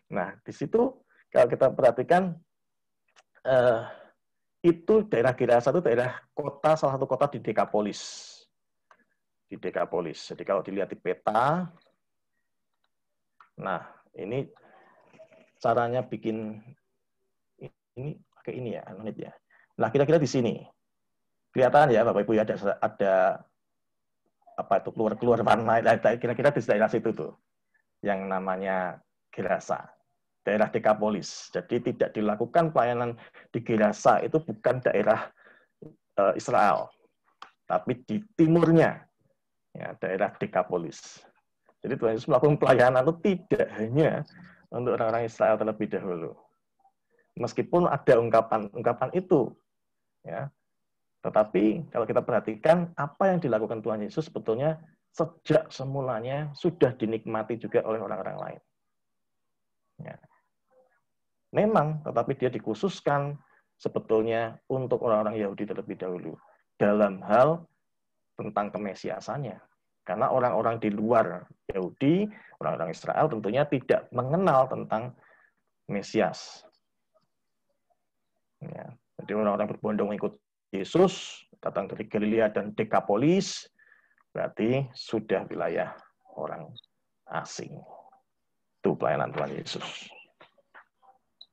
Speaker 1: Nah, di situ kalau kita perhatikan itu daerah Gerasa itu daerah kota, salah satu kota di Dekapolis. Di Dekapolis. Jadi kalau dilihat di peta, nah ini caranya bikin ini pakai ini ya, menit ya. Nah, kira-kira di sini kelihatan ya Bapak Ibu ya, ada apa itu keluar warna, kira-kira di daerah situ tuh yang namanya Gerasa, daerah Dekapolis. Jadi tidak dilakukan pelayanan di Gerasa, itu bukan daerah Israel, tapi di timurnya ya, daerah Dekapolis. Jadi Tuhan Yesus melakukan pelayanan itu tidak hanya untuk orang-orang Israel terlebih dahulu. Meskipun ada ungkapan itu, ya, tetapi kalau kita perhatikan apa yang dilakukan Tuhan Yesus sebetulnya sejak semulanya sudah dinikmati juga oleh orang-orang lain. Ya. Memang, tetapi dia dikhususkan sebetulnya untuk orang-orang Yahudi terlebih dahulu dalam hal tentang kemesiasannya. Karena orang-orang di luar Yahudi, orang-orang Israel tentunya tidak mengenal tentang Mesias. Ya. Jadi orang-orang berbondong ikut Yesus, datang dari Galilea dan Dekapolis, berarti sudah wilayah orang asing. Itu pelayanan Tuhan Yesus.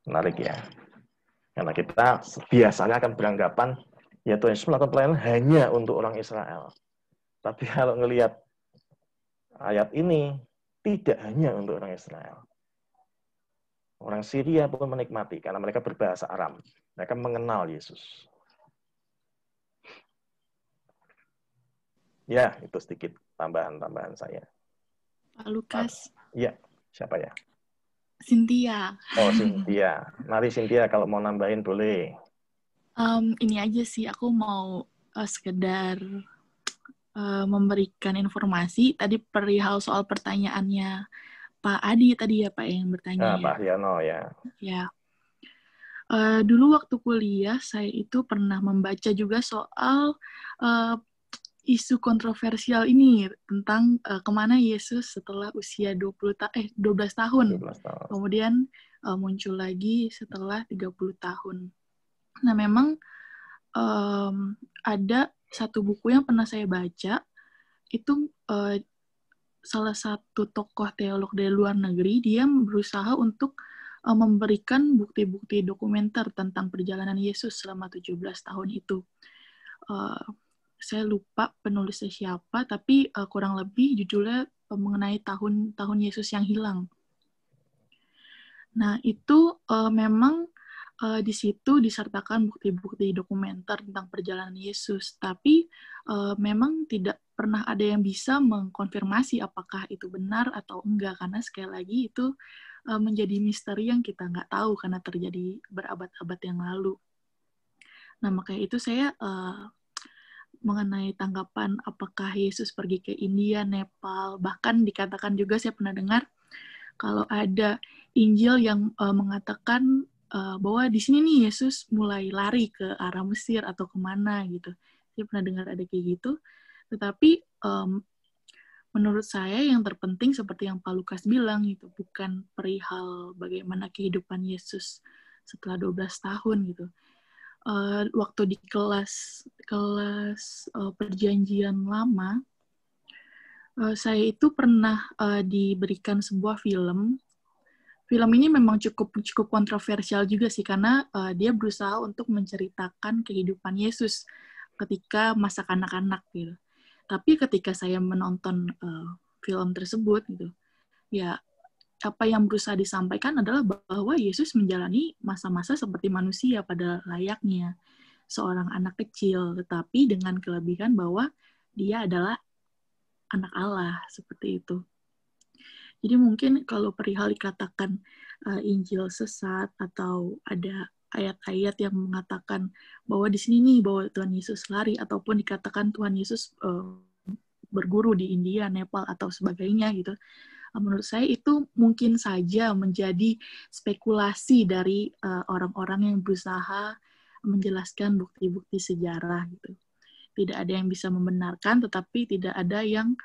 Speaker 1: Menarik ya. Karena kita biasanya akan beranggapan, ya Tuhan Yesus melakukan pelayanan hanya untuk orang Israel. Tapi kalau ngelihat ayat ini, tidak hanya untuk orang Israel. Orang Syria pun menikmati, karena mereka berbahasa Aram. Mereka mengenal Yesus. Ya, itu sedikit tambahan-tambahan saya.
Speaker 4: Pak Lukas.
Speaker 1: Iya, siapa ya?
Speaker 4: Cynthia.
Speaker 1: Oh, Cynthia. Mari Cynthia, kalau mau nambahin boleh.
Speaker 4: Ini aja sih, aku mau sekedar memberikan informasi. Tadi perihal soal pertanyaannya Pak Adi tadi ya, Pak, yang bertanya.
Speaker 1: Pak Haryono ya.
Speaker 4: Ya. Dulu waktu kuliah, saya itu pernah membaca juga soal isu kontroversial ini tentang kemana Yesus setelah usia 12 tahun.
Speaker 1: 12 tahun.
Speaker 4: Kemudian muncul lagi setelah 30 tahun. Nah, memang ada satu buku yang pernah saya baca, itu salah satu tokoh teolog dari luar negeri, dia berusaha untuk memberikan bukti-bukti dokumenter tentang perjalanan Yesus selama 17 tahun itu. Saya lupa penulisnya siapa, tapi kurang lebih judulnya mengenai tahun Yesus yang hilang. Nah, itu memang di situ disertakan bukti-bukti dokumenter tentang perjalanan Yesus, tapi memang tidak pernah ada yang bisa mengkonfirmasi apakah itu benar atau enggak, karena sekali lagi itu menjadi misteri yang kita nggak tahu karena terjadi berabad-abad yang lalu. Nah, makanya itu saya mengenai tanggapan apakah Yesus pergi ke India, Nepal, bahkan dikatakan juga saya pernah dengar kalau ada Injil yang mengatakan bahwa di sini nih Yesus mulai lari ke arah Mesir atau kemana gitu. Saya pernah dengar ada kayak gitu. Tetapi menurut saya yang terpenting seperti yang Pak Lukas bilang itu bukan perihal bagaimana kehidupan Yesus setelah 12 tahun gitu. Waktu di kelas perjanjian lama, saya itu pernah diberikan sebuah film. Film ini memang cukup kontroversial juga sih, karena dia berusaha untuk menceritakan kehidupan Yesus ketika masa kanak-kanak gitu. Tapi ketika saya menonton film tersebut gitu, ya apa yang berusaha disampaikan adalah bahwa Yesus menjalani masa-masa seperti manusia pada layaknya seorang anak kecil, tetapi dengan kelebihan bahwa dia adalah anak Allah, seperti itu. Jadi mungkin kalau perihal dikatakan Injil sesat atau ada ayat-ayat yang mengatakan bahwa di sini nih bahwa Tuhan Yesus lari, ataupun dikatakan Tuhan Yesus berguru di India, Nepal atau sebagainya gitu. Menurut saya itu mungkin saja menjadi spekulasi dari orang-orang yang berusaha menjelaskan bukti-bukti sejarah gitu. Tidak ada yang bisa membenarkan, tetapi tidak ada yang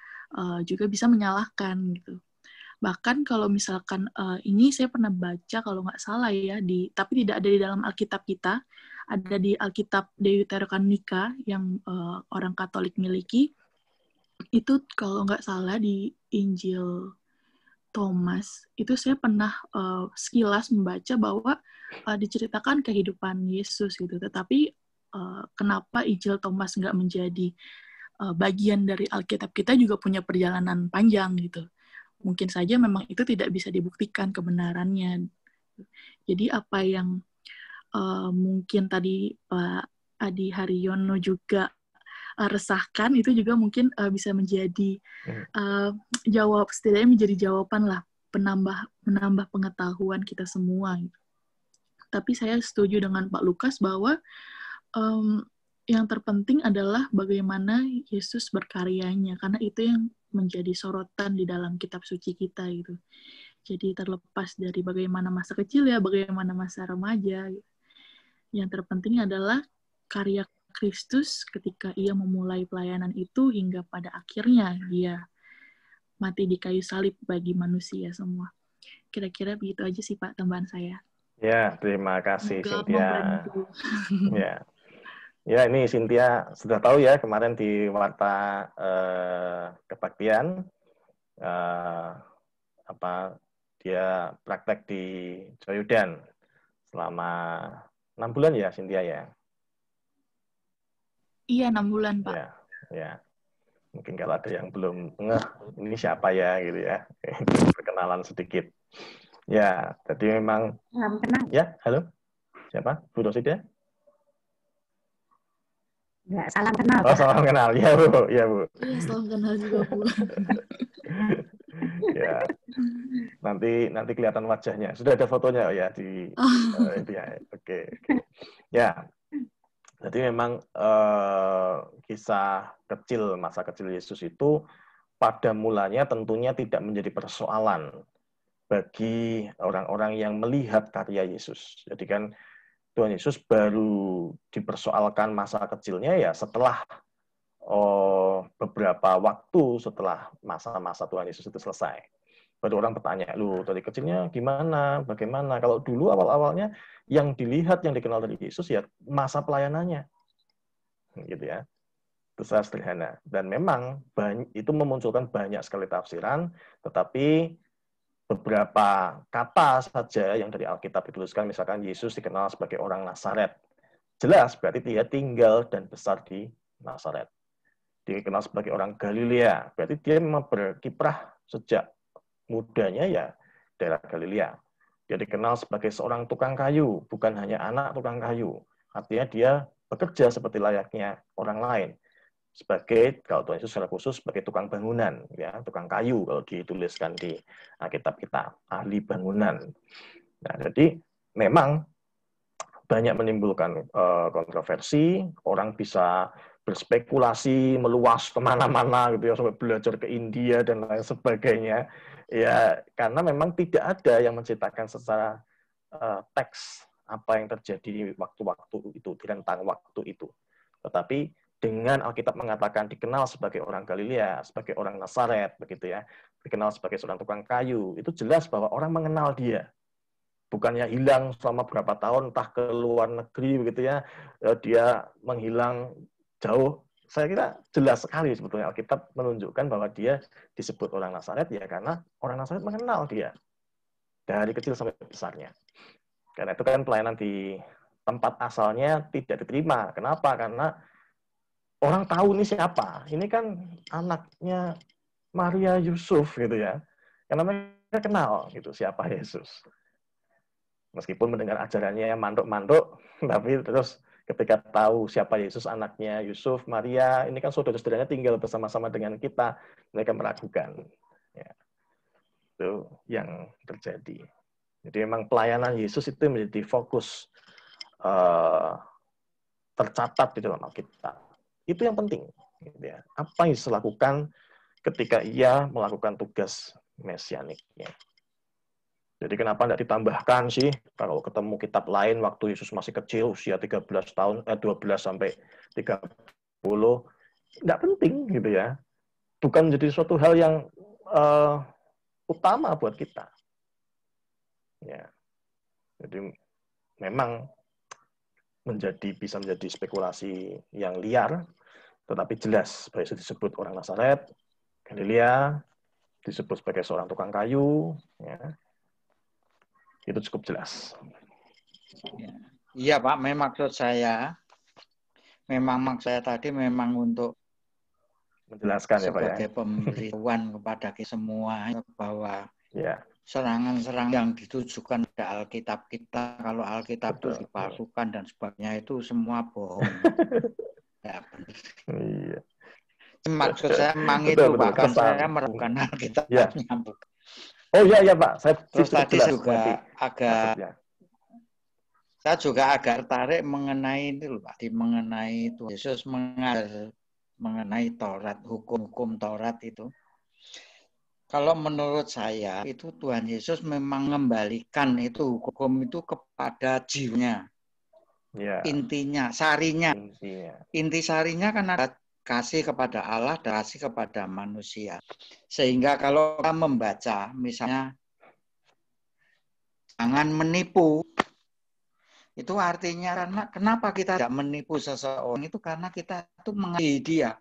Speaker 4: juga bisa menyalahkan gitu. Bahkan kalau misalkan ini saya pernah baca kalau nggak salah ya, tapi tidak ada di dalam Alkitab kita, ada di Alkitab Deuterokanonika yang orang Katolik miliki. Itu kalau nggak salah di Injil Thomas, itu saya pernah sekilas membaca bahwa diceritakan kehidupan Yesus gitu. Tetapi kenapa Injil Thomas nggak menjadi bagian dari Alkitab kita juga punya perjalanan panjang gitu. Mungkin saja memang itu tidak bisa dibuktikan kebenarannya. Jadi apa yang mungkin tadi Pak Adi Haryono juga resahkan, itu juga mungkin bisa menjadi setidaknya menjadi jawaban lah, menambah pengetahuan kita semua. Tapi saya setuju dengan Pak Lukas bahwa yang terpenting adalah bagaimana Yesus berkaryanya, karena itu yang menjadi sorotan di dalam kitab suci kita gitu. Jadi terlepas dari bagaimana masa kecil ya, bagaimana masa remaja, gitu. Yang terpenting adalah karya Kristus ketika ia memulai pelayanan itu hingga pada akhirnya dia mati di kayu salib bagi manusia semua. Kira-kira begitu aja sih Pak tambahan saya.
Speaker 1: Ya, terima kasih
Speaker 4: Semoga
Speaker 1: Cynthia.
Speaker 4: membantu.
Speaker 1: Ya. Ya, ini Cynthia sudah tahu ya kemarin di Warta Kebaktian dia praktek di Joyudan selama 6 bulan ya Cynthia ya.
Speaker 4: Iya, 6 bulan, Pak.
Speaker 1: Ya, ya. Mungkin kalau ada yang belum ngeh ini siapa ya gitu ya. Perkenalan sedikit. Ya, jadi memang
Speaker 2: Salam kenal.
Speaker 1: ya, halo. Siapa? Bu Rosida?
Speaker 2: Enggak, salam kenal,
Speaker 1: Oh,
Speaker 2: Pak.
Speaker 1: salam kenal. Ya, Bu. Ya, Bu.
Speaker 4: Iya, salam kenal juga, Bu.
Speaker 1: Ya. Nanti kelihatan wajahnya. Sudah ada fotonya ya di itu ya. Oke. Ya. Jadi memang kisah kecil, masa kecil Yesus itu pada mulanya tentunya tidak menjadi persoalan bagi orang-orang yang melihat karya Yesus. Jadi kan Tuhan Yesus baru dipersoalkan masa kecilnya ya setelah beberapa waktu setelah masa-masa Tuhan Yesus itu selesai. Baru orang bertanya, lu dari kecilnya gimana, bagaimana? Kalau dulu awal-awalnya yang dilihat, yang dikenal dari Yesus ya masa pelayanannya. Gitu ya. Itu sederhana. Dan memang itu memunculkan banyak sekali tafsiran, tetapi beberapa kata saja yang dari Alkitab dituliskan, misalkan Yesus dikenal sebagai orang Nazaret. Jelas berarti dia tinggal dan besar di Nazaret. Dia dikenal sebagai orang Galilea, berarti dia memang berkiprah sejak mudanya ya daerah Galilea. Dia dikenal sebagai seorang tukang kayu, bukan hanya anak tukang kayu. Artinya dia bekerja seperti layaknya orang lain. Sebagai, kalau Tuhan Yesus secara khusus, sebagai tukang bangunan, ya, tukang kayu kalau dituliskan di Alkitab kita, ahli bangunan. Nah, jadi memang banyak menimbulkan kontroversi, orang bisa berspekulasi meluas kemana-mana gitu ya, sampai belajar ke India dan lain sebagainya. Ya, karena memang tidak ada yang menceritakan secara teks apa yang terjadi di waktu-waktu itu, di rentang waktu itu. Tetapi dengan Alkitab mengatakan dikenal sebagai orang Galilea, sebagai orang Nazaret, begitu ya, dikenal sebagai seorang tukang kayu, itu jelas bahwa orang mengenal dia. Bukannya hilang selama berapa tahun, entah ke luar negeri, begitu ya, dia menghilang jauh. Saya kira jelas sekali sebetulnya Alkitab menunjukkan bahwa dia disebut orang Nazaret ya karena orang Nazaret mengenal dia dari kecil sampai besarnya. Karena itu kan pelayanan di tempat asalnya tidak diterima. Kenapa? Karena orang tahu ini siapa. Ini kan anaknya Maria Yusuf gitu ya. Karena mereka kenal gitu siapa Yesus. Meskipun mendengar ajarannya yang manduk-manduk, tapi terus ketika tahu siapa Yesus, anaknya Yusuf, Maria, ini kan saudara-saudaranya tinggal bersama-sama dengan kita, mereka meragukan. Ya. Itu yang terjadi. Jadi memang pelayanan Yesus itu menjadi fokus tercatat di dalam Alkitab. Itu yang penting. Gitu ya. Apa yang Yesus lakukan ketika ia melakukan tugas mesianiknya. Jadi kenapa tidak ditambahkan sih kalau ketemu kitab lain waktu Yesus masih kecil, usia 13 tahun, 12 sampai 30, tidak penting gitu ya. Bukan menjadi suatu hal yang utama buat kita. Ya. Jadi memang bisa menjadi spekulasi yang liar, tetapi jelas bahwa Yesus disebut orang Nazaret, Galilea, disebut sebagai seorang tukang kayu, ya. Itu cukup jelas.
Speaker 3: Iya Pak, memang maksud saya tadi memang untuk
Speaker 1: menjelaskan ya Pak ya.
Speaker 3: Sebagai pemberitahuan kepada kita semua bahwa
Speaker 1: ya.
Speaker 3: Serangan-serangan yang ditujukan pada Alkitab kita, kalau Alkitab itu dipalsukan dan sebagainya itu semua bohong. Ya,
Speaker 1: iya.
Speaker 3: Maksud saya memang itu, bahkan saya meragukan Alkitab.
Speaker 1: Ya. Oh iya Pak, saya
Speaker 3: terus tadi
Speaker 1: jelas,
Speaker 3: juga saya juga agak tertarik mengenai itu Pak, mengenai itu Yesus mengajar mengenai Taurat, hukum-hukum Taurat itu. Kalau menurut saya itu Tuhan Yesus memang mengembalikan itu hukum itu kepada jiwanya. Ya. Intinya, sarinya. Inti sarinya kan ada kasih kepada Allah dan kasih kepada manusia. Sehingga kalau kita membaca misalnya jangan menipu. Itu artinya karena kenapa kita tidak menipu seseorang itu karena kita itu mengasihi dia.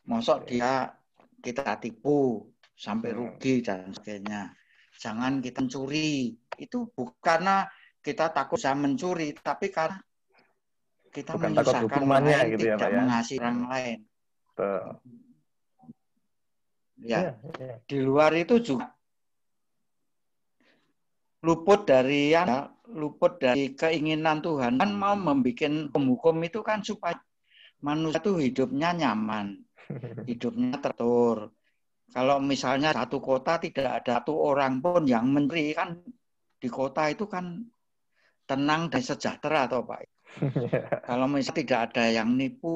Speaker 3: Mosok dia kita tipu sampai rugi dan sebagainya. Jangan kita mencuri. Itu bukan karena kita takut bisa mencuri, tapi karena kita
Speaker 1: bukan takut
Speaker 3: menyusahkan
Speaker 1: hukumannya
Speaker 3: orang lain,
Speaker 1: gitu ya,
Speaker 3: tidak
Speaker 1: Pak ya.
Speaker 3: mengasihi orang lain. Ya, di luar itu juga luput dari keinginan Tuhan. Kan mau membuat hukum itu kan supaya manusia itu hidupnya nyaman, hidupnya teratur. Kalau misalnya satu kota tidak ada satu orang pun yang mencuri, kan di kota itu kan tenang dan sejahtera, toh Pak. Kalau misalnya tidak ada yang nipu,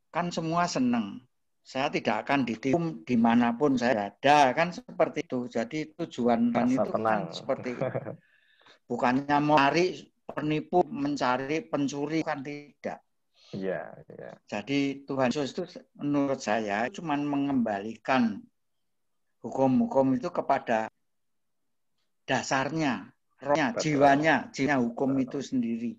Speaker 3: kan semua senang. Saya tidak akan ditipu dimanapun saya ada, kan seperti itu. Jadi tujuan dan itu tenang. Kan seperti itu. Bukannya mencari penipu, mencari pencuri, kan tidak.
Speaker 1: Iya.
Speaker 3: Jadi Tuhan Yesus itu menurut saya cuma mengembalikan hukum-hukum itu kepada dasarnya, rohnya, jiwanya hukum itu sendiri.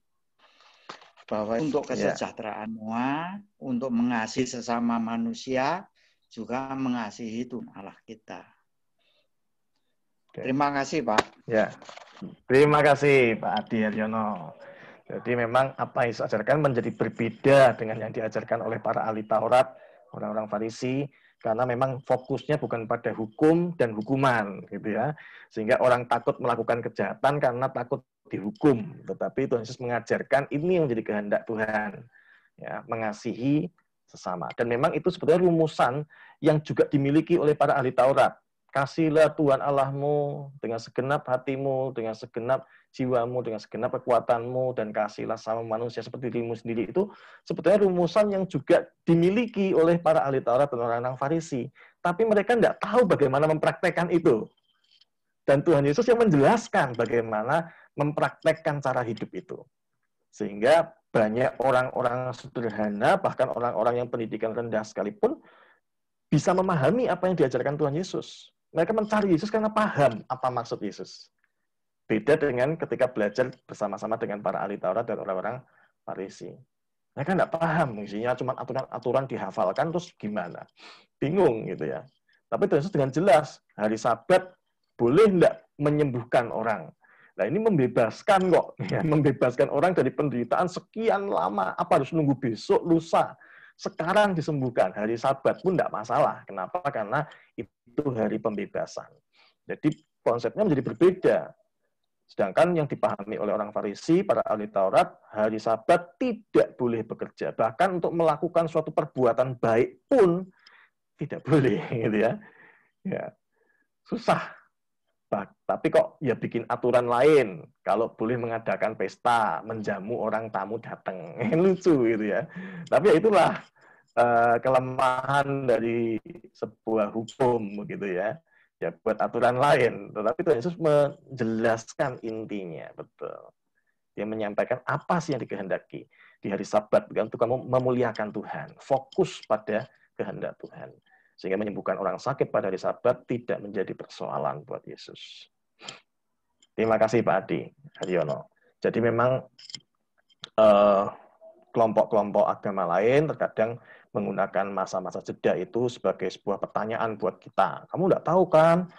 Speaker 3: Bahwa untuk kesejahteraan semua, untuk mengasihi sesama manusia, juga mengasihi Tuhan Allah kita. Terima kasih, Pak.
Speaker 1: Ya, terima kasih Pak Adi Haryono. Jadi memang apa yang diajarkan menjadi berbeda dengan yang diajarkan oleh para ahli Taurat, orang-orang Farisi, karena memang fokusnya bukan pada hukum dan hukuman, gitu ya. Sehingga orang takut melakukan kejahatan karena takut dihukum. Tetapi Tuhan Yesus mengajarkan ini yang menjadi kehendak Tuhan, ya, mengasihi sesama. Dan memang itu sebetulnya rumusan yang juga dimiliki oleh para ahli Taurat. Kasihlah Tuhan Allahmu dengan segenap hatimu, dengan segenap jiwamu, dengan segenap kekuatanmu, dan kasihlah sama manusia seperti dirimu sendiri. Itu sebetulnya rumusan yang juga dimiliki oleh para ahli Taurat dan orang-orang Farisi. Tapi mereka tidak tahu bagaimana mempraktekkan itu. Dan Tuhan Yesus yang menjelaskan bagaimana mempraktekkan cara hidup itu. Sehingga banyak orang-orang sederhana, bahkan orang-orang yang pendidikan rendah sekalipun, bisa memahami apa yang diajarkan Tuhan Yesus. Mereka mencari Yesus karena paham apa maksud Yesus. Beda dengan ketika belajar bersama-sama dengan para ahli Taurat dan orang-orang Farisi. Mereka tidak paham, isinya cuma aturan-aturan dihafalkan, terus gimana? Bingung gitu ya. Tapi Tuhan Yesus dengan jelas, hari Sabat boleh tidak menyembuhkan orang. Nah ini membebaskan kok, ya, membebaskan orang dari penderitaan sekian lama. Apa harus nunggu besok, lusa? Sekarang disembuhkan, hari Sabat pun tidak masalah. Kenapa? Karena itu hari pembebasan. Jadi konsepnya menjadi berbeda. Sedangkan yang dipahami oleh orang Farisi, para ahli Taurat, hari Sabat tidak boleh bekerja. Bahkan untuk melakukan suatu perbuatan baik pun tidak boleh, gitu ya. Ya, susah. Tapi kok ya bikin aturan lain. Kalau boleh mengadakan pesta, menjamu orang tamu datang, lucu gitu ya. Tapi ya itulah kelemahan dari sebuah hukum gitu ya. Ya buat aturan lain. Tetapi Tuhan Yesus menjelaskan intinya, betul. Dia menyampaikan apa sih yang dikehendaki di hari Sabat untuk kamu memuliakan Tuhan, fokus pada kehendak Tuhan. Sehingga menyembuhkan orang sakit pada hari Sabat tidak menjadi persoalan buat Yesus. Terima kasih Pak Adi Haryono. Jadi memang kelompok-kelompok agama lain terkadang menggunakan masa-masa jeda itu sebagai sebuah pertanyaan buat kita. Kamu tidak tahu kan,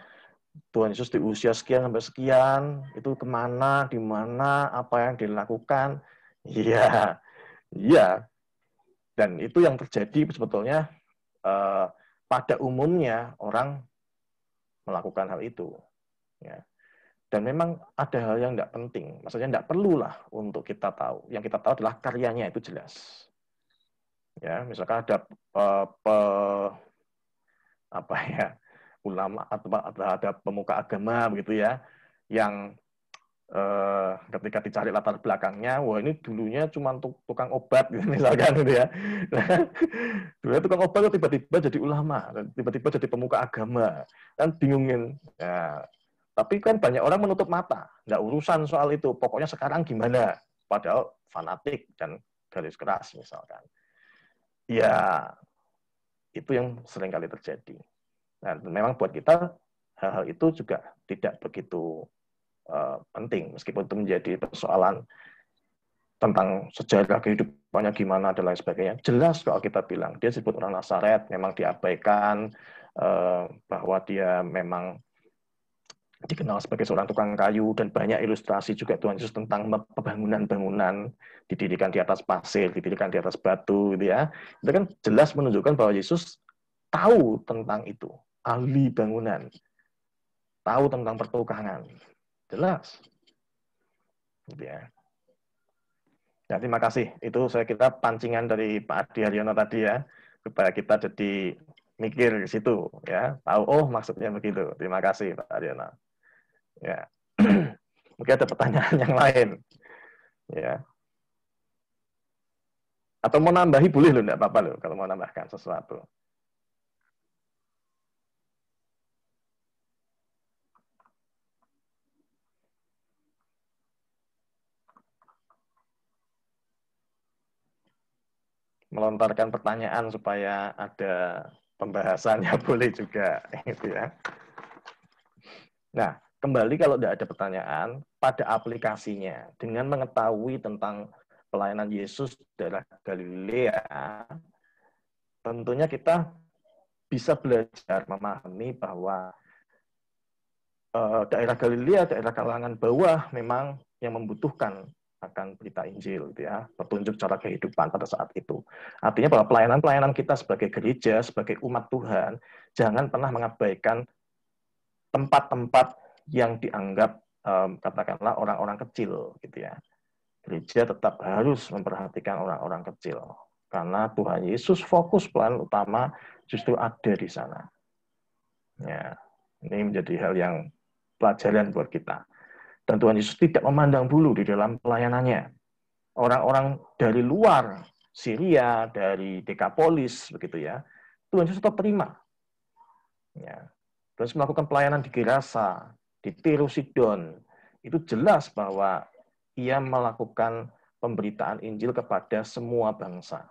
Speaker 1: Tuhan Yesus di usia sekian sampai sekian, itu kemana, di mana, apa yang dilakukan. Iya, iya. Dan itu yang terjadi sebetulnya pada umumnya orang melakukan hal itu. Ya. Dan memang ada hal yang tidak penting. Maksudnya tidak perlulah untuk kita tahu. Yang kita tahu adalah karyanya itu jelas. Ya, misalkan ada ulama atau ada pemuka agama begitu ya, yang ketika dicari latar belakangnya, wah ini dulunya cuma tukang obat gitu, misalkan gitu ya. Dulunya tukang obat tiba-tiba jadi ulama, tiba-tiba jadi pemuka agama, kan bingungin. Ya, tapi kan banyak orang menutup mata, nggak urusan soal itu, pokoknya sekarang gimana, padahal fanatik dan garis keras misalkan. Ya, itu yang sering kali terjadi. Nah, memang buat kita hal-hal itu juga tidak begitu penting, meskipun itu menjadi persoalan tentang sejarah kehidupannya gimana dan lain sebagainya. Jelas kalau kita bilang dia disebut orang Nazaret, memang diabaikan bahwa dia memang dikenal sebagai seorang tukang kayu, dan banyak ilustrasi juga Tuhan Yesus tentang pembangunan-bangunan, didirikan di atas pasir, didirikan di atas batu, gitu ya. Itu kan jelas menunjukkan bahwa Yesus tahu tentang itu, ahli bangunan, tahu tentang pertukangan, jelas. Gitu ya. Ya, terima kasih. Itu saya kira pancingan dari Pak Adi Haryono tadi ya, supaya kita jadi mikir ke situ ya, tahu oh maksudnya begitu. Terima kasih Pak Haryono. Ya. Mungkin ada pertanyaan yang lain. Ya. Atau mau nambahi boleh loh, enggak apa-apa loh kalau mau nambahkan sesuatu. Melontarkan pertanyaan supaya ada pembahasannya boleh juga gitu ya. Nah, kembali kalau tidak ada pertanyaan pada aplikasinya dengan mengetahui tentang pelayanan Yesus di daerah Galilea, tentunya kita bisa belajar memahami bahwa daerah Galilea, daerah kalangan bawah memang yang membutuhkan akan berita Injil, gitu ya, petunjuk cara kehidupan pada saat itu. Artinya bahwa pelayanan-pelayanan kita sebagai gereja, sebagai umat Tuhan, jangan pernah mengabaikan tempat-tempat yang dianggap katakanlah orang-orang kecil, gitu ya. Gereja tetap harus memperhatikan orang-orang kecil, karena Tuhan Yesus fokus pelayanan utama justru ada di sana. Ya, ini menjadi hal yang pelajaran buat kita. Dan Tuhan Yesus tidak memandang bulu di dalam pelayanannya. Orang-orang dari luar Syria, dari Dekapolis, begitu ya, Tuhan Yesus tetap terima. Ya. Terus melakukan pelayanan di Gerasa, di Tiro Sidon, itu jelas bahwa ia melakukan pemberitaan Injil kepada semua bangsa.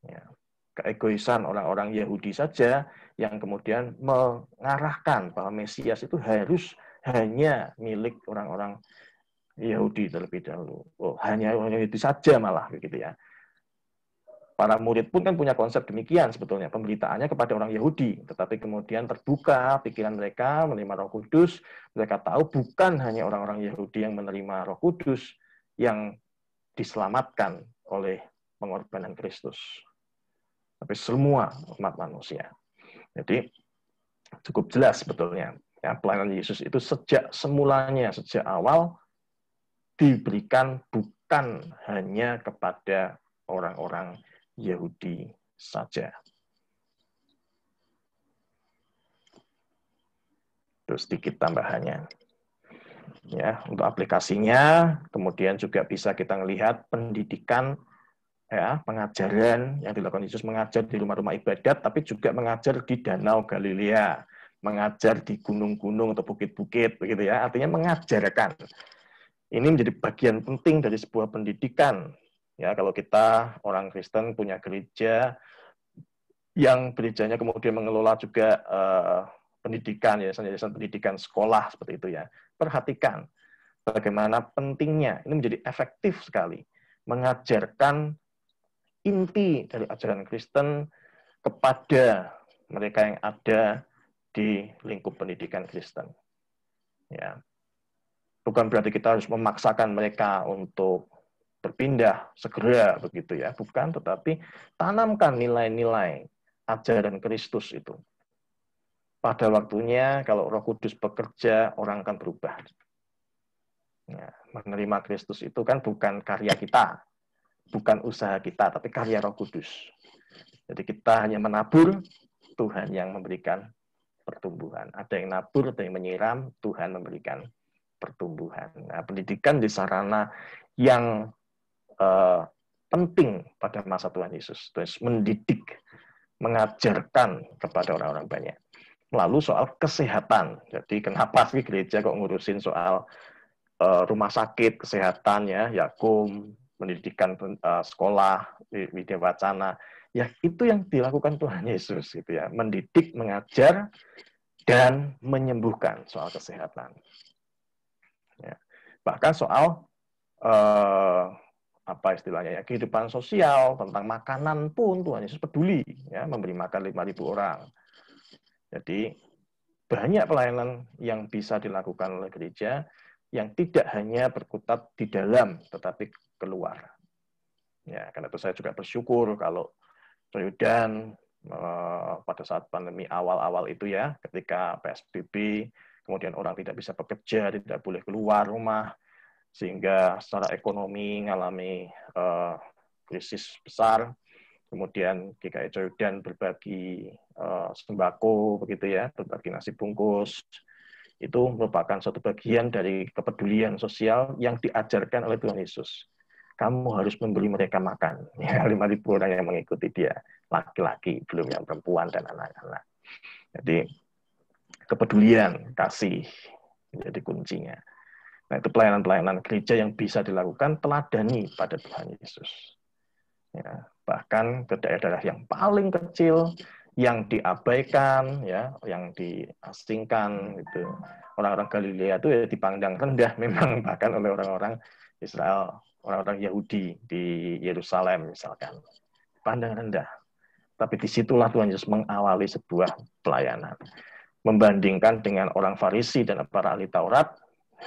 Speaker 1: Ya. Keegoisan orang-orang Yahudi saja yang kemudian mengarahkan bahwa Mesias itu harus hanya milik orang-orang Yahudi terlebih dahulu. Oh, hanya orang Yahudi saja malah begitu ya. Para murid pun kan punya konsep demikian sebetulnya, pemberitaannya kepada orang Yahudi, tetapi kemudian terbuka pikiran mereka menerima Roh Kudus, mereka tahu bukan hanya orang-orang Yahudi yang menerima Roh Kudus yang diselamatkan oleh pengorbanan Kristus, tapi semua umat manusia. Jadi cukup jelas sebetulnya ya, pelayanan Yesus itu sejak semulanya, sejak awal diberikan bukan hanya kepada orang-orang Yahudi saja. Terus sedikit tambahannya. Ya, untuk aplikasinya, kemudian juga bisa kita melihat pendidikan, ya, pengajaran yang dilakukan Yesus, mengajar di rumah-rumah ibadat, tapi juga mengajar di Danau Galilea, mengajar di gunung-gunung atau bukit-bukit, begitu ya. Artinya mengajarkan. Ini menjadi bagian penting dari sebuah pendidikan. Ya, kalau kita orang Kristen punya gereja yang gerejanya kemudian mengelola juga pendidikan, yayasan pendidikan sekolah seperti itu ya. Perhatikan bagaimana pentingnya, ini menjadi efektif sekali mengajarkan inti dari ajaran Kristen kepada mereka yang ada di lingkup pendidikan Kristen. Ya. Bukan berarti kita harus memaksakan mereka untuk berpindah segera begitu ya, bukan, tetapi tanamkan nilai-nilai ajaran Kristus itu. Pada waktunya kalau Roh Kudus bekerja, orang akan berubah. Ya, menerima Kristus itu kan bukan karya kita, bukan usaha kita, tapi karya Roh Kudus. Jadi kita hanya menabur, Tuhan yang memberikan pertumbuhan. Ada yang nabur, ada yang menyiram, Tuhan memberikan pertumbuhan. Nah, pendidikan di sarana yang penting pada masa Tuhan Yesus. Terus mendidik, mengajarkan kepada orang-orang banyak. Lalu soal kesehatan. Jadi kenapa sih gereja kok ngurusin soal rumah sakit, kesehatan ya, Yakum, pendidikan sekolah, Widya Wacana. Ya itu yang dilakukan Tuhan Yesus gitu ya. Mendidik, mengajar dan menyembuhkan soal kesehatan. Ya. Bahkan soal apa istilahnya ya, kehidupan sosial, tentang makanan pun Tuhan Yesus peduli, ya, memberi makan 5.000 orang. Jadi banyak pelayanan yang bisa dilakukan oleh gereja yang tidak hanya berkutat di dalam, tetapi keluar. Ya, karena itu saya juga bersyukur kalau Yodan pada saat pandemi awal-awal itu ya, ketika PSBB, kemudian orang tidak bisa bekerja, tidak boleh keluar rumah, sehingga secara ekonomi mengalami krisis besar. Kemudian GKI Coyudan berbagi sembako, begitu ya, berbagi nasi bungkus. Itu merupakan suatu bagian dari kepedulian sosial yang diajarkan oleh Tuhan Yesus. Kamu harus memberi mereka makan. Ya, 5.000 orang yang mengikuti dia, laki-laki, belum yang perempuan dan anak-anak. Jadi kepedulian, kasih menjadi kuncinya. Nah, itu pelayanan-pelayanan gereja yang bisa dilakukan teladani pada Tuhan Yesus. Ya, bahkan ke daerah yang paling kecil, yang diabaikan, ya, yang diasingkan, gitu. Orang-orang Galilea itu ya dipandang rendah memang bahkan oleh orang-orang Israel, orang-orang Yahudi di Yerusalem misalkan, pandang rendah. Tapi disitulah Tuhan Yesus mengawali sebuah pelayanan. Membandingkan dengan orang Farisi dan para ahli Taurat,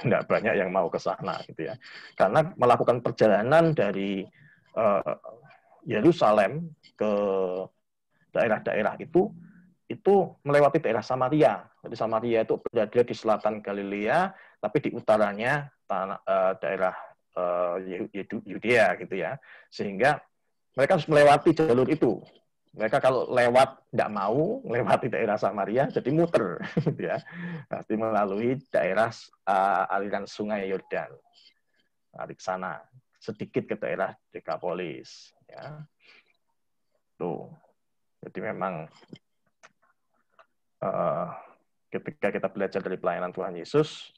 Speaker 1: tidak banyak yang mau ke sana, gitu ya. Karena melakukan perjalanan dari Yerusalem ke daerah-daerah itu melewati daerah Samaria. Jadi Samaria itu berada di selatan Galilea, tapi di utaranya daerah Yudea, gitu ya. Sehingga mereka harus melewati jalur itu. Mereka kalau lewat tidak mau melewati daerah Samaria, jadi muter, gitu ya. Pasti melalui daerah aliran Sungai Yordan, lari ke sana, sedikit ke daerah Dekapolis, ya. Tuh, jadi memang ketika kita belajar dari pelayanan Tuhan Yesus,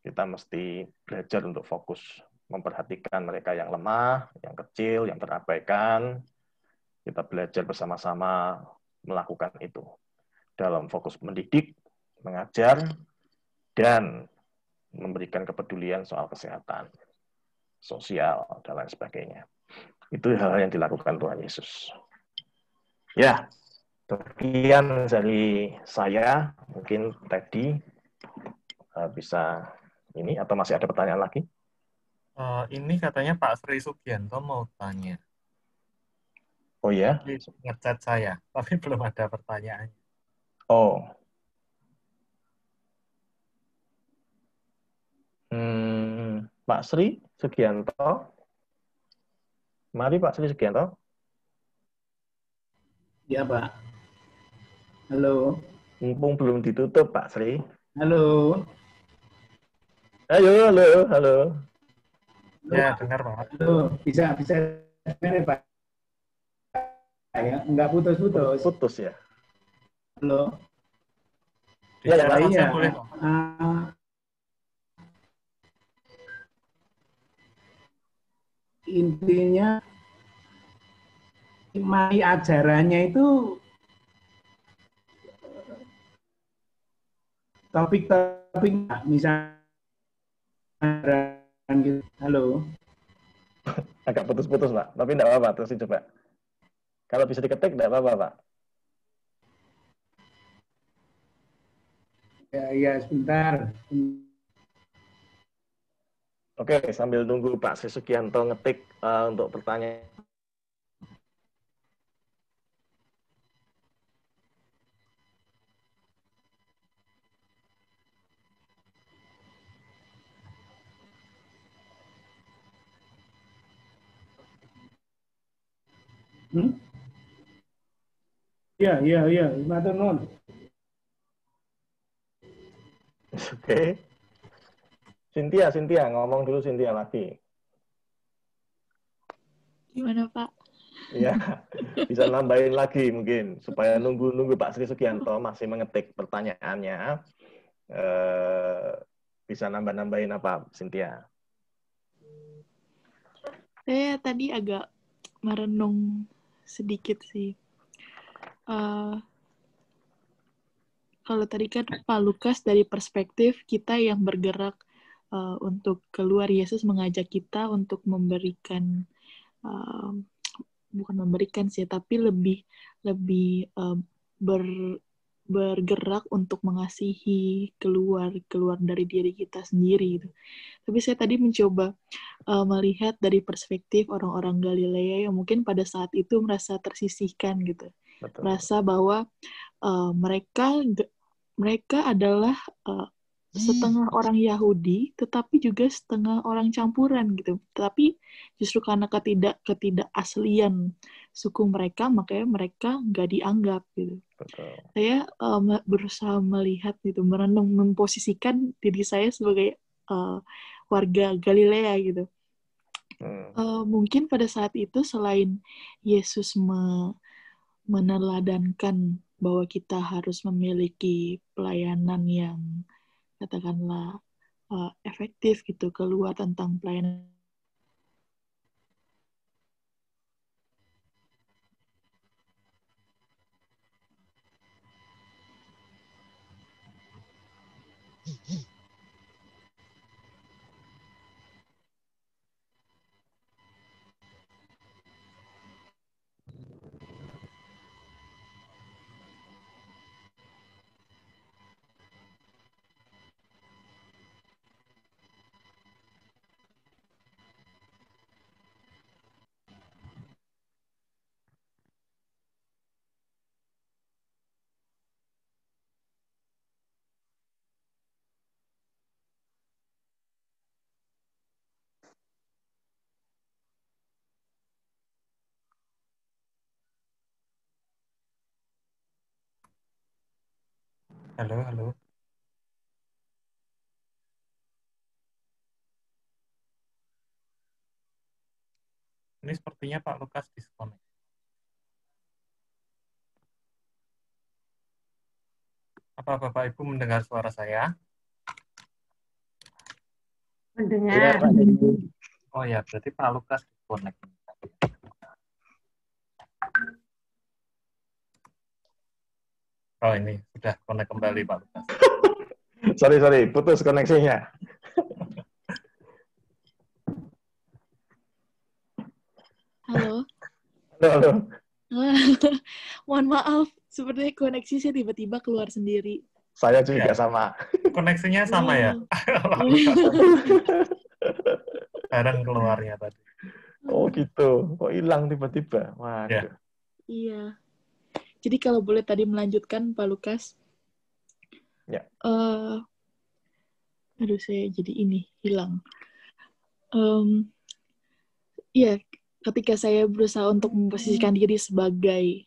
Speaker 1: kita mesti belajar untuk fokus memperhatikan mereka yang lemah, yang kecil, yang terabaikan. Kita belajar bersama-sama melakukan itu dalam fokus mendidik, mengajar, dan memberikan kepedulian soal kesehatan, sosial, dan lain sebagainya. Itu hal-hal yang dilakukan Tuhan Yesus. Ya, sekian dari saya. Mungkin tadi bisa ini, atau masih ada pertanyaan lagi?
Speaker 5: Ini katanya Pak Sri Sugianto mau tanya.
Speaker 1: Oh ya?
Speaker 5: Nge-chat saya, tapi belum ada pertanyaan.
Speaker 1: Oh. Pak Sri Sugianto. Mari Pak Sri Sugianto.
Speaker 6: Ya Pak. Halo.
Speaker 1: Mumpung belum ditutup Pak Sri.
Speaker 6: Halo.
Speaker 1: Halo, halo, halo.
Speaker 5: Ya, dengar Pak.
Speaker 6: Halo, bisa dengar ya Pak? Ya, enggak putus-putus.
Speaker 1: Putus ya?
Speaker 6: Halo.
Speaker 1: Ya, ya,
Speaker 5: Iya. Boleh,
Speaker 6: intinya mari ajarannya itu topik-topik misalnya gitu. Halo.
Speaker 1: Agak putus-putus Pak, tapi enggak apa-apa, terusin coba. Kalau bisa diketik enggak apa-apa Pak.
Speaker 6: Ya, sebentar.
Speaker 1: Oke, sambil nunggu Pak Sri Sugianto ngetik untuk pertanyaan.
Speaker 6: Iya, matur nuwun.
Speaker 1: Oke. Cynthia, ngomong dulu Cynthia lagi.
Speaker 4: Gimana Pak?
Speaker 1: Iya, bisa nambahin lagi mungkin supaya nunggu Pak Sri Sugianto masih mengetik pertanyaannya. Bisa nambah-nambahin apa, Cynthia?
Speaker 4: Saya tadi agak merenung sedikit sih. Kalau tadi kan Pak Lukas dari perspektif kita yang bergerak untuk keluar, Yesus mengajak kita untuk memberikan, bukan memberikan sih, tapi lebih bergerak untuk mengasihi keluar dari diri kita sendiri gitu. Tapi saya tadi mencoba melihat dari perspektif orang-orang Galilea yang mungkin pada saat itu merasa tersisihkan gitu.
Speaker 1: Betul.
Speaker 4: Merasa bahwa mereka adalah setengah orang Yahudi, tetapi juga setengah orang campuran gitu. Tetapi justru karena ketidakaslian suku mereka, makanya mereka nggak dianggap gitu.
Speaker 1: Betul.
Speaker 4: Saya berusaha melihat gitu, merenung, memposisikan diri saya sebagai warga Galilea gitu. Mungkin pada saat itu selain Yesus meneladankan bahwa kita harus memiliki pelayanan yang katakanlah efektif gitu, keluar tentang pelayanan.
Speaker 5: Halo. Ini sepertinya Pak Lukas disconnect. Apa Bapak Ibu mendengar suara saya?
Speaker 2: Mendengar.
Speaker 5: Oh ya, berarti Pak Lukas disconnect. Oh ini, sudah connect kembali Pak Lukas.
Speaker 1: Sorry, putus koneksinya.
Speaker 4: Halo. Mohon maaf, sepertinya koneksi saya tiba-tiba keluar sendiri.
Speaker 1: Saya juga sama.
Speaker 5: Koneksinya sama ya? Bareng keluarnya tadi.
Speaker 1: Oh gitu, kok hilang tiba-tiba? Waduh.
Speaker 4: Iya. Jadi kalau boleh tadi melanjutkan Pak Lukas.
Speaker 1: Ya.
Speaker 4: Aduh, saya jadi hilang. Iya, ketika saya berusaha untuk memposisikan diri sebagai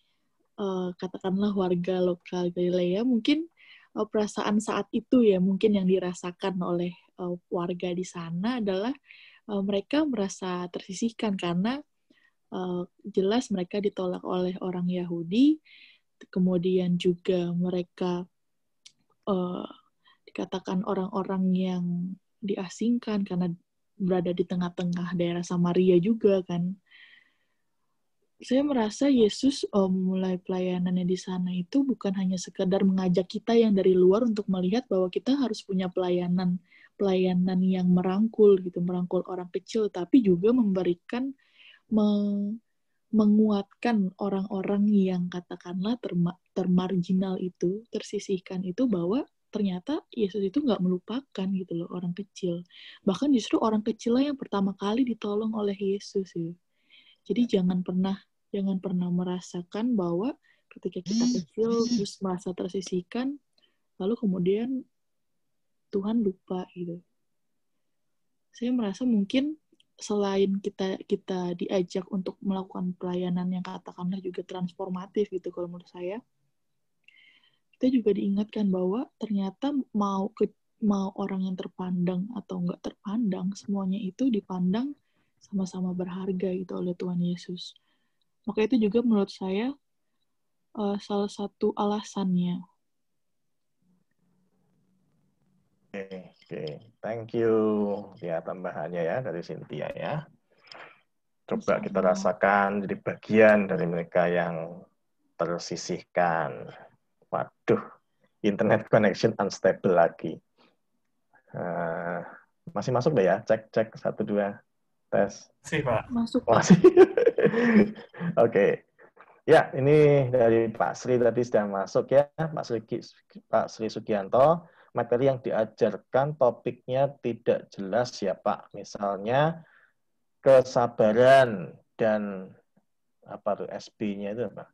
Speaker 4: katakanlah warga lokal Galilea, mungkin perasaan saat itu ya mungkin yang dirasakan oleh warga di sana adalah mereka merasa tersisihkan karena jelas mereka ditolak oleh orang Yahudi, kemudian juga mereka dikatakan orang-orang yang diasingkan karena berada di tengah-tengah daerah Samaria juga kan. Saya merasa Yesus memulai pelayanannya di sana itu bukan hanya sekedar mengajak kita yang dari luar untuk melihat bahwa kita harus punya pelayanan yang merangkul orang kecil, tapi juga memberikan menguatkan orang-orang yang katakanlah termarginal itu, tersisihkan itu, bahwa ternyata Yesus itu nggak melupakan gitu loh orang kecil. Bahkan justru orang kecil lah yang pertama kali ditolong oleh Yesus ya. Jadi jangan pernah merasakan bahwa ketika kita kecil terus merasa tersisihkan, lalu kemudian Tuhan lupa gitu. Saya merasa mungkin selain kita diajak untuk melakukan pelayanan yang katakanlah juga transformatif gitu kalau menurut saya, kita juga diingatkan bahwa ternyata mau orang yang terpandang atau nggak terpandang, semuanya itu dipandang sama-sama berharga gitu oleh Tuhan Yesus. Maka itu juga menurut saya salah satu alasannya.
Speaker 1: Oke. Thank you ya tambahannya ya dari Cynthia ya. Coba kita rasakan jadi bagian dari mereka yang tersisihkan. Waduh, internet connection unstable lagi. Masih masuk deh ya? Cek 1 2 tes.
Speaker 5: Sih, Pak.
Speaker 4: Masuk, Pak.
Speaker 1: Masih. Oke. Ya, ini dari Pak Sri tadi sudah masuk ya, Pak Sri Sugianto. Materi yang diajarkan topiknya tidak jelas ya Pak. Misalnya kesabaran dan apa tuh SB-nya itu apa?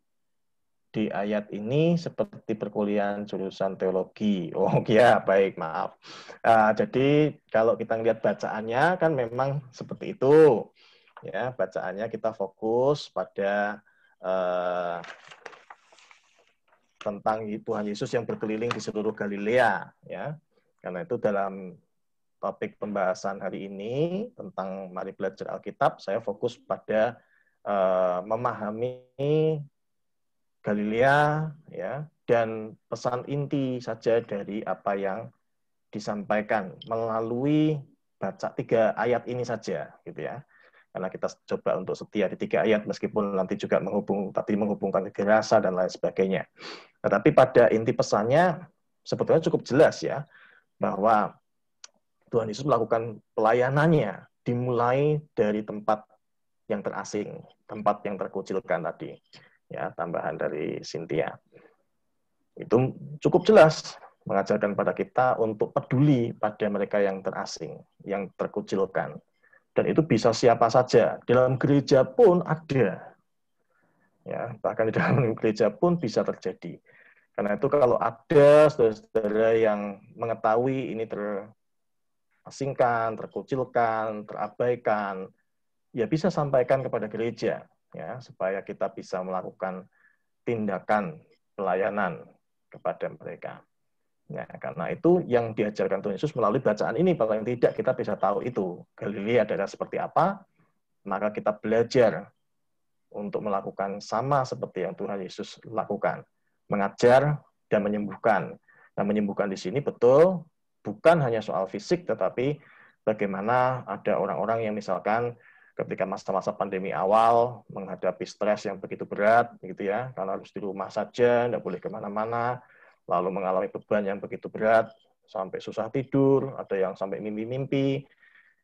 Speaker 1: Di ayat ini seperti perkuliahan jurusan teologi. Oh ya, baik, maaf. Jadi kalau kita lihat bacaannya kan memang seperti itu. Ya, bacaannya kita fokus pada tentang Tuhan Yesus yang berkeliling di seluruh Galilea, ya. Karena itu dalam topik pembahasan hari ini tentang mari belajar Alkitab, saya fokus pada memahami Galilea, ya, dan pesan inti saja dari apa yang disampaikan melalui baca 3 ayat ini saja, gitu ya. Karena kita coba untuk setia di 3 ayat meskipun nanti juga menghubungkan ke rasa dan lain sebagainya. Tetapi pada inti pesannya sebetulnya cukup jelas ya bahwa Tuhan Yesus melakukan pelayanannya dimulai dari tempat yang terasing, tempat yang terkucilkan tadi. Ya, tambahan dari Cynthia. Itu cukup jelas mengajarkan pada kita untuk peduli pada mereka yang terasing, yang terkucilkan. Dan itu bisa siapa saja. Dalam gereja pun ada. Ya, bahkan di dalam gereja pun bisa terjadi. Karena itu kalau ada saudara-saudara yang mengetahui ini terasingkan, terkucilkan, terabaikan, ya bisa sampaikan kepada gereja, ya, supaya kita bisa melakukan tindakan pelayanan kepada mereka. Ya, karena itu yang diajarkan Tuhan Yesus melalui bacaan ini, paling tidak kita bisa tahu itu Galilea adalah seperti apa, maka kita belajar untuk melakukan sama seperti yang Tuhan Yesus lakukan, mengajar dan menyembuhkan. Nah, menyembuhkan di sini betul bukan hanya soal fisik, tetapi bagaimana ada orang-orang yang misalkan ketika masa-masa pandemi awal menghadapi stres yang begitu berat, gitu ya, karena harus di rumah saja, tidak boleh kemana-mana, lalu mengalami beban yang begitu berat, sampai susah tidur, ada yang sampai mimpi-mimpi,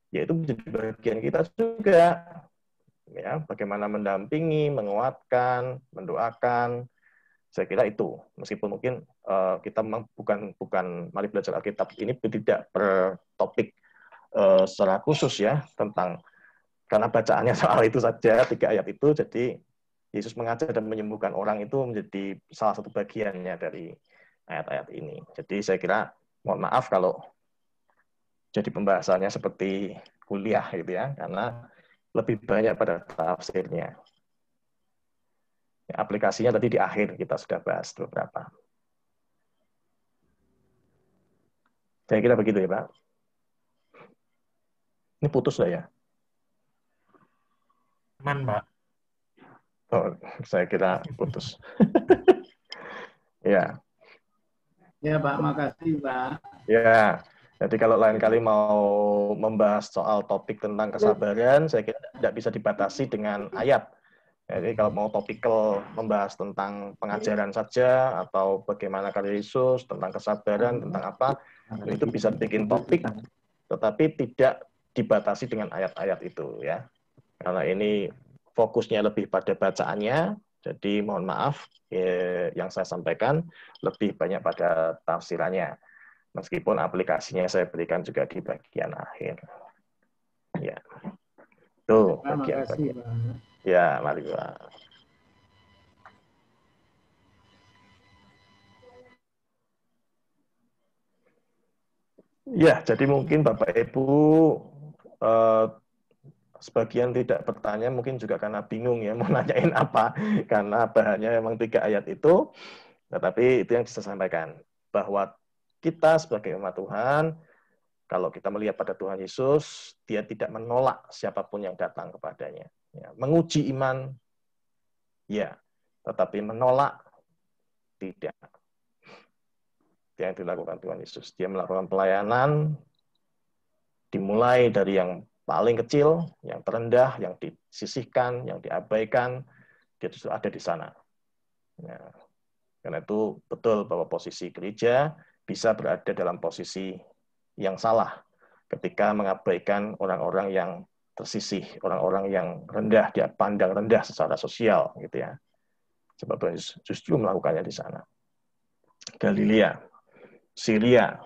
Speaker 1: ya itu menjadi bagian kita juga, ya, bagaimana mendampingi, menguatkan, mendoakan. Saya kira itu, meskipun mungkin kita memang bukan mari belajar Alkitab ini tidak per topik secara khusus ya tentang, karena bacaannya soal itu saja 3 ayat itu, jadi Yesus mengajar dan menyembuhkan orang itu menjadi salah satu bagiannya dari ayat-ayat ini. Jadi saya kira, mohon maaf kalau jadi pembahasannya seperti kuliah gitu ya, karena lebih banyak pada tafsirnya. Aplikasinya tadi di akhir kita sudah bahas beberapa. Saya kira begitu ya Pak. Ini putus lah ya.
Speaker 5: Aman, Pak.
Speaker 1: Oh, saya kira putus. Ya.
Speaker 6: Ya Pak, makasih Pak.
Speaker 1: Ya, jadi kalau lain kali mau membahas soal topik tentang kesabaran, saya kira tidak bisa dibatasi dengan ayat. Jadi kalau mau topikal membahas tentang pengajaran saja, atau bagaimana karya Yesus, tentang kesabaran, tentang apa, itu bisa bikin topik, tetapi tidak dibatasi dengan ayat-ayat itu ya. Karena ini fokusnya lebih pada bacaannya, jadi mohon maaf yang saya sampaikan lebih banyak pada tafsirannya. Meskipun aplikasinya saya berikan juga di bagian akhir. Ya. Tuh bagian-bagian. Ya, mari Pak. Ya, jadi mungkin Bapak Ibu sebagian tidak bertanya mungkin juga karena bingung ya mau nanyain apa, karena bahannya memang 3 ayat itu, tetapi itu yang bisa saya sampaikan bahwa kita sebagai umat Tuhan, kalau kita melihat pada Tuhan Yesus, dia tidak menolak siapapun yang datang kepadanya. Ya, menguji iman, ya, tetapi menolak tidak. Itu yang dilakukan Tuhan Yesus. Dia melakukan pelayanan dimulai dari yang paling kecil, yang terendah, yang disisihkan, yang diabaikan, dia justru ada di sana. Ya. Karena itu betul bahwa posisi gereja bisa berada dalam posisi yang salah ketika mengabaikan orang-orang yang tersisih, orang-orang yang rendah, dia pandang rendah secara sosial, gitu ya. Sebab Tuhan Yesus justru melakukannya di sana. Galilea, Syria,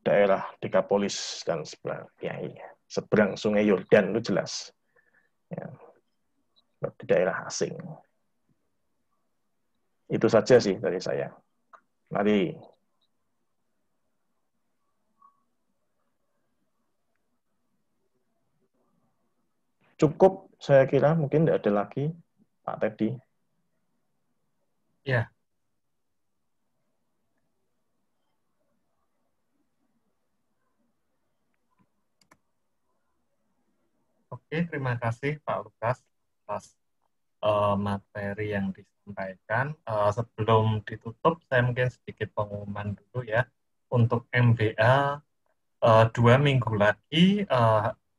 Speaker 1: daerah Dekapolis dan sebagainya. Seberang Sungai Yordan itu jelas. Ya, di daerah asing. Itu saja sih dari saya. Mari. Cukup, saya kira mungkin tidak ada lagi, Pak Teddy.
Speaker 5: Ya. Oke, terima kasih Pak Lukas atas materi yang disampaikan. Sebelum ditutup, saya mungkin sedikit pengumuman dulu ya. Untuk MBA, 2 minggu lagi,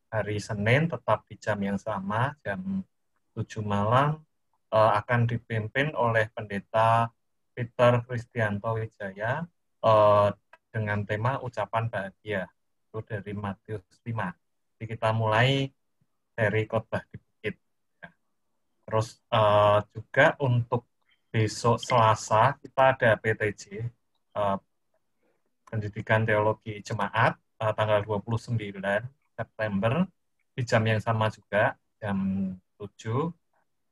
Speaker 5: hari Senin tetap di jam yang sama, jam 7 malam, akan dipimpin oleh Pendeta Peter Kristianto Wijaya dengan tema ucapan bahagia. Itu dari Matius 5. Jadi kita mulai dari khotbah di bukit. Terus juga untuk besok Selasa kita ada PTJ, Pendidikan Teologi Jemaat, tanggal 29 September, di jam yang sama juga, jam 7,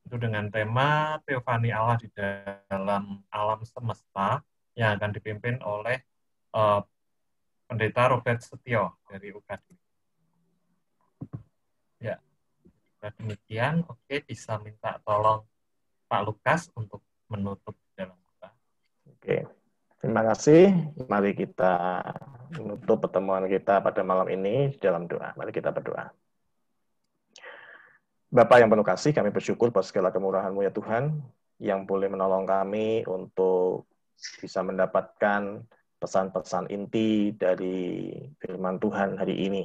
Speaker 5: itu dengan tema Teofani Allah di dalam alam semesta, yang akan dipimpin oleh Pendeta Robert Setio dari UKD. Ya, demikian. Oke, bisa minta tolong Pak Lukas untuk menutup dalam doa.
Speaker 1: Oke, terima kasih. Mari kita menutup pertemuan kita pada malam ini dalam doa. Mari kita berdoa. Bapa yang penuh kasih, kami bersyukur atas segala kemurahan-Mu ya Tuhan, yang boleh menolong kami untuk bisa mendapatkan pesan-pesan inti dari firman Tuhan hari ini.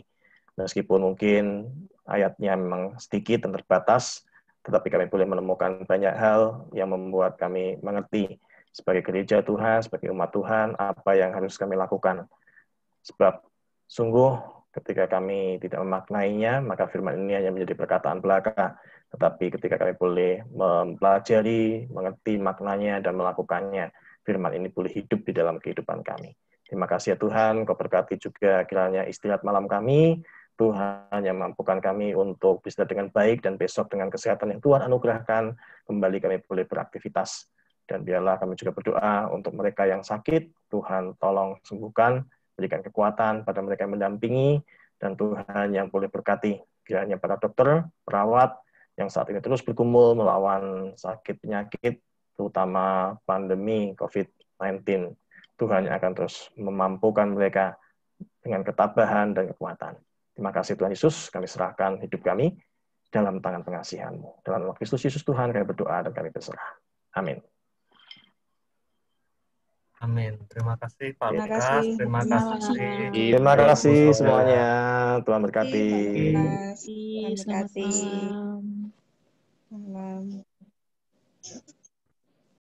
Speaker 1: Meskipun mungkin ayatnya memang sedikit dan terbatas, tetapi kami boleh menemukan banyak hal yang membuat kami mengerti sebagai gereja Tuhan, sebagai umat Tuhan, apa yang harus kami lakukan. Sebab sungguh ketika kami tidak memaknainya, maka firman ini hanya menjadi perkataan belaka. Tetapi ketika kami boleh mempelajari, mengerti maknanya, dan melakukannya, firman ini boleh hidup di dalam kehidupan kami. Terima kasih ya Tuhan, Kau berkati juga kiranya istirahat malam kami, Tuhan yang mampukan kami untuk bisa dengan baik, dan besok dengan kesehatan yang Tuhan anugerahkan, kembali kami boleh beraktivitas. Dan biarlah kami juga berdoa untuk mereka yang sakit, Tuhan tolong sembuhkan, berikan kekuatan pada mereka yang mendampingi, dan Tuhan yang boleh berkati kiranya para dokter, perawat, yang saat ini terus bergumul melawan sakit penyakit, terutama pandemi COVID-19. Tuhan yang akan terus memampukan mereka dengan ketabahan dan kekuatan. Terima kasih Tuhan Yesus, kami serahkan hidup kami dalam tangan pengasihan-Mu. Dalam nama Kristus Yesus Tuhan kami berdoa dan kami berserah. Amin.
Speaker 5: Amin. Terima kasih Pak
Speaker 7: Terima
Speaker 5: Lukas.
Speaker 7: kasih.
Speaker 5: Terima kasih.
Speaker 1: Terima kasih semuanya. Tuhan berkati.
Speaker 7: Terima kasih. Tuhan
Speaker 4: Selamat
Speaker 7: berkati.
Speaker 4: malam.
Speaker 7: Malam.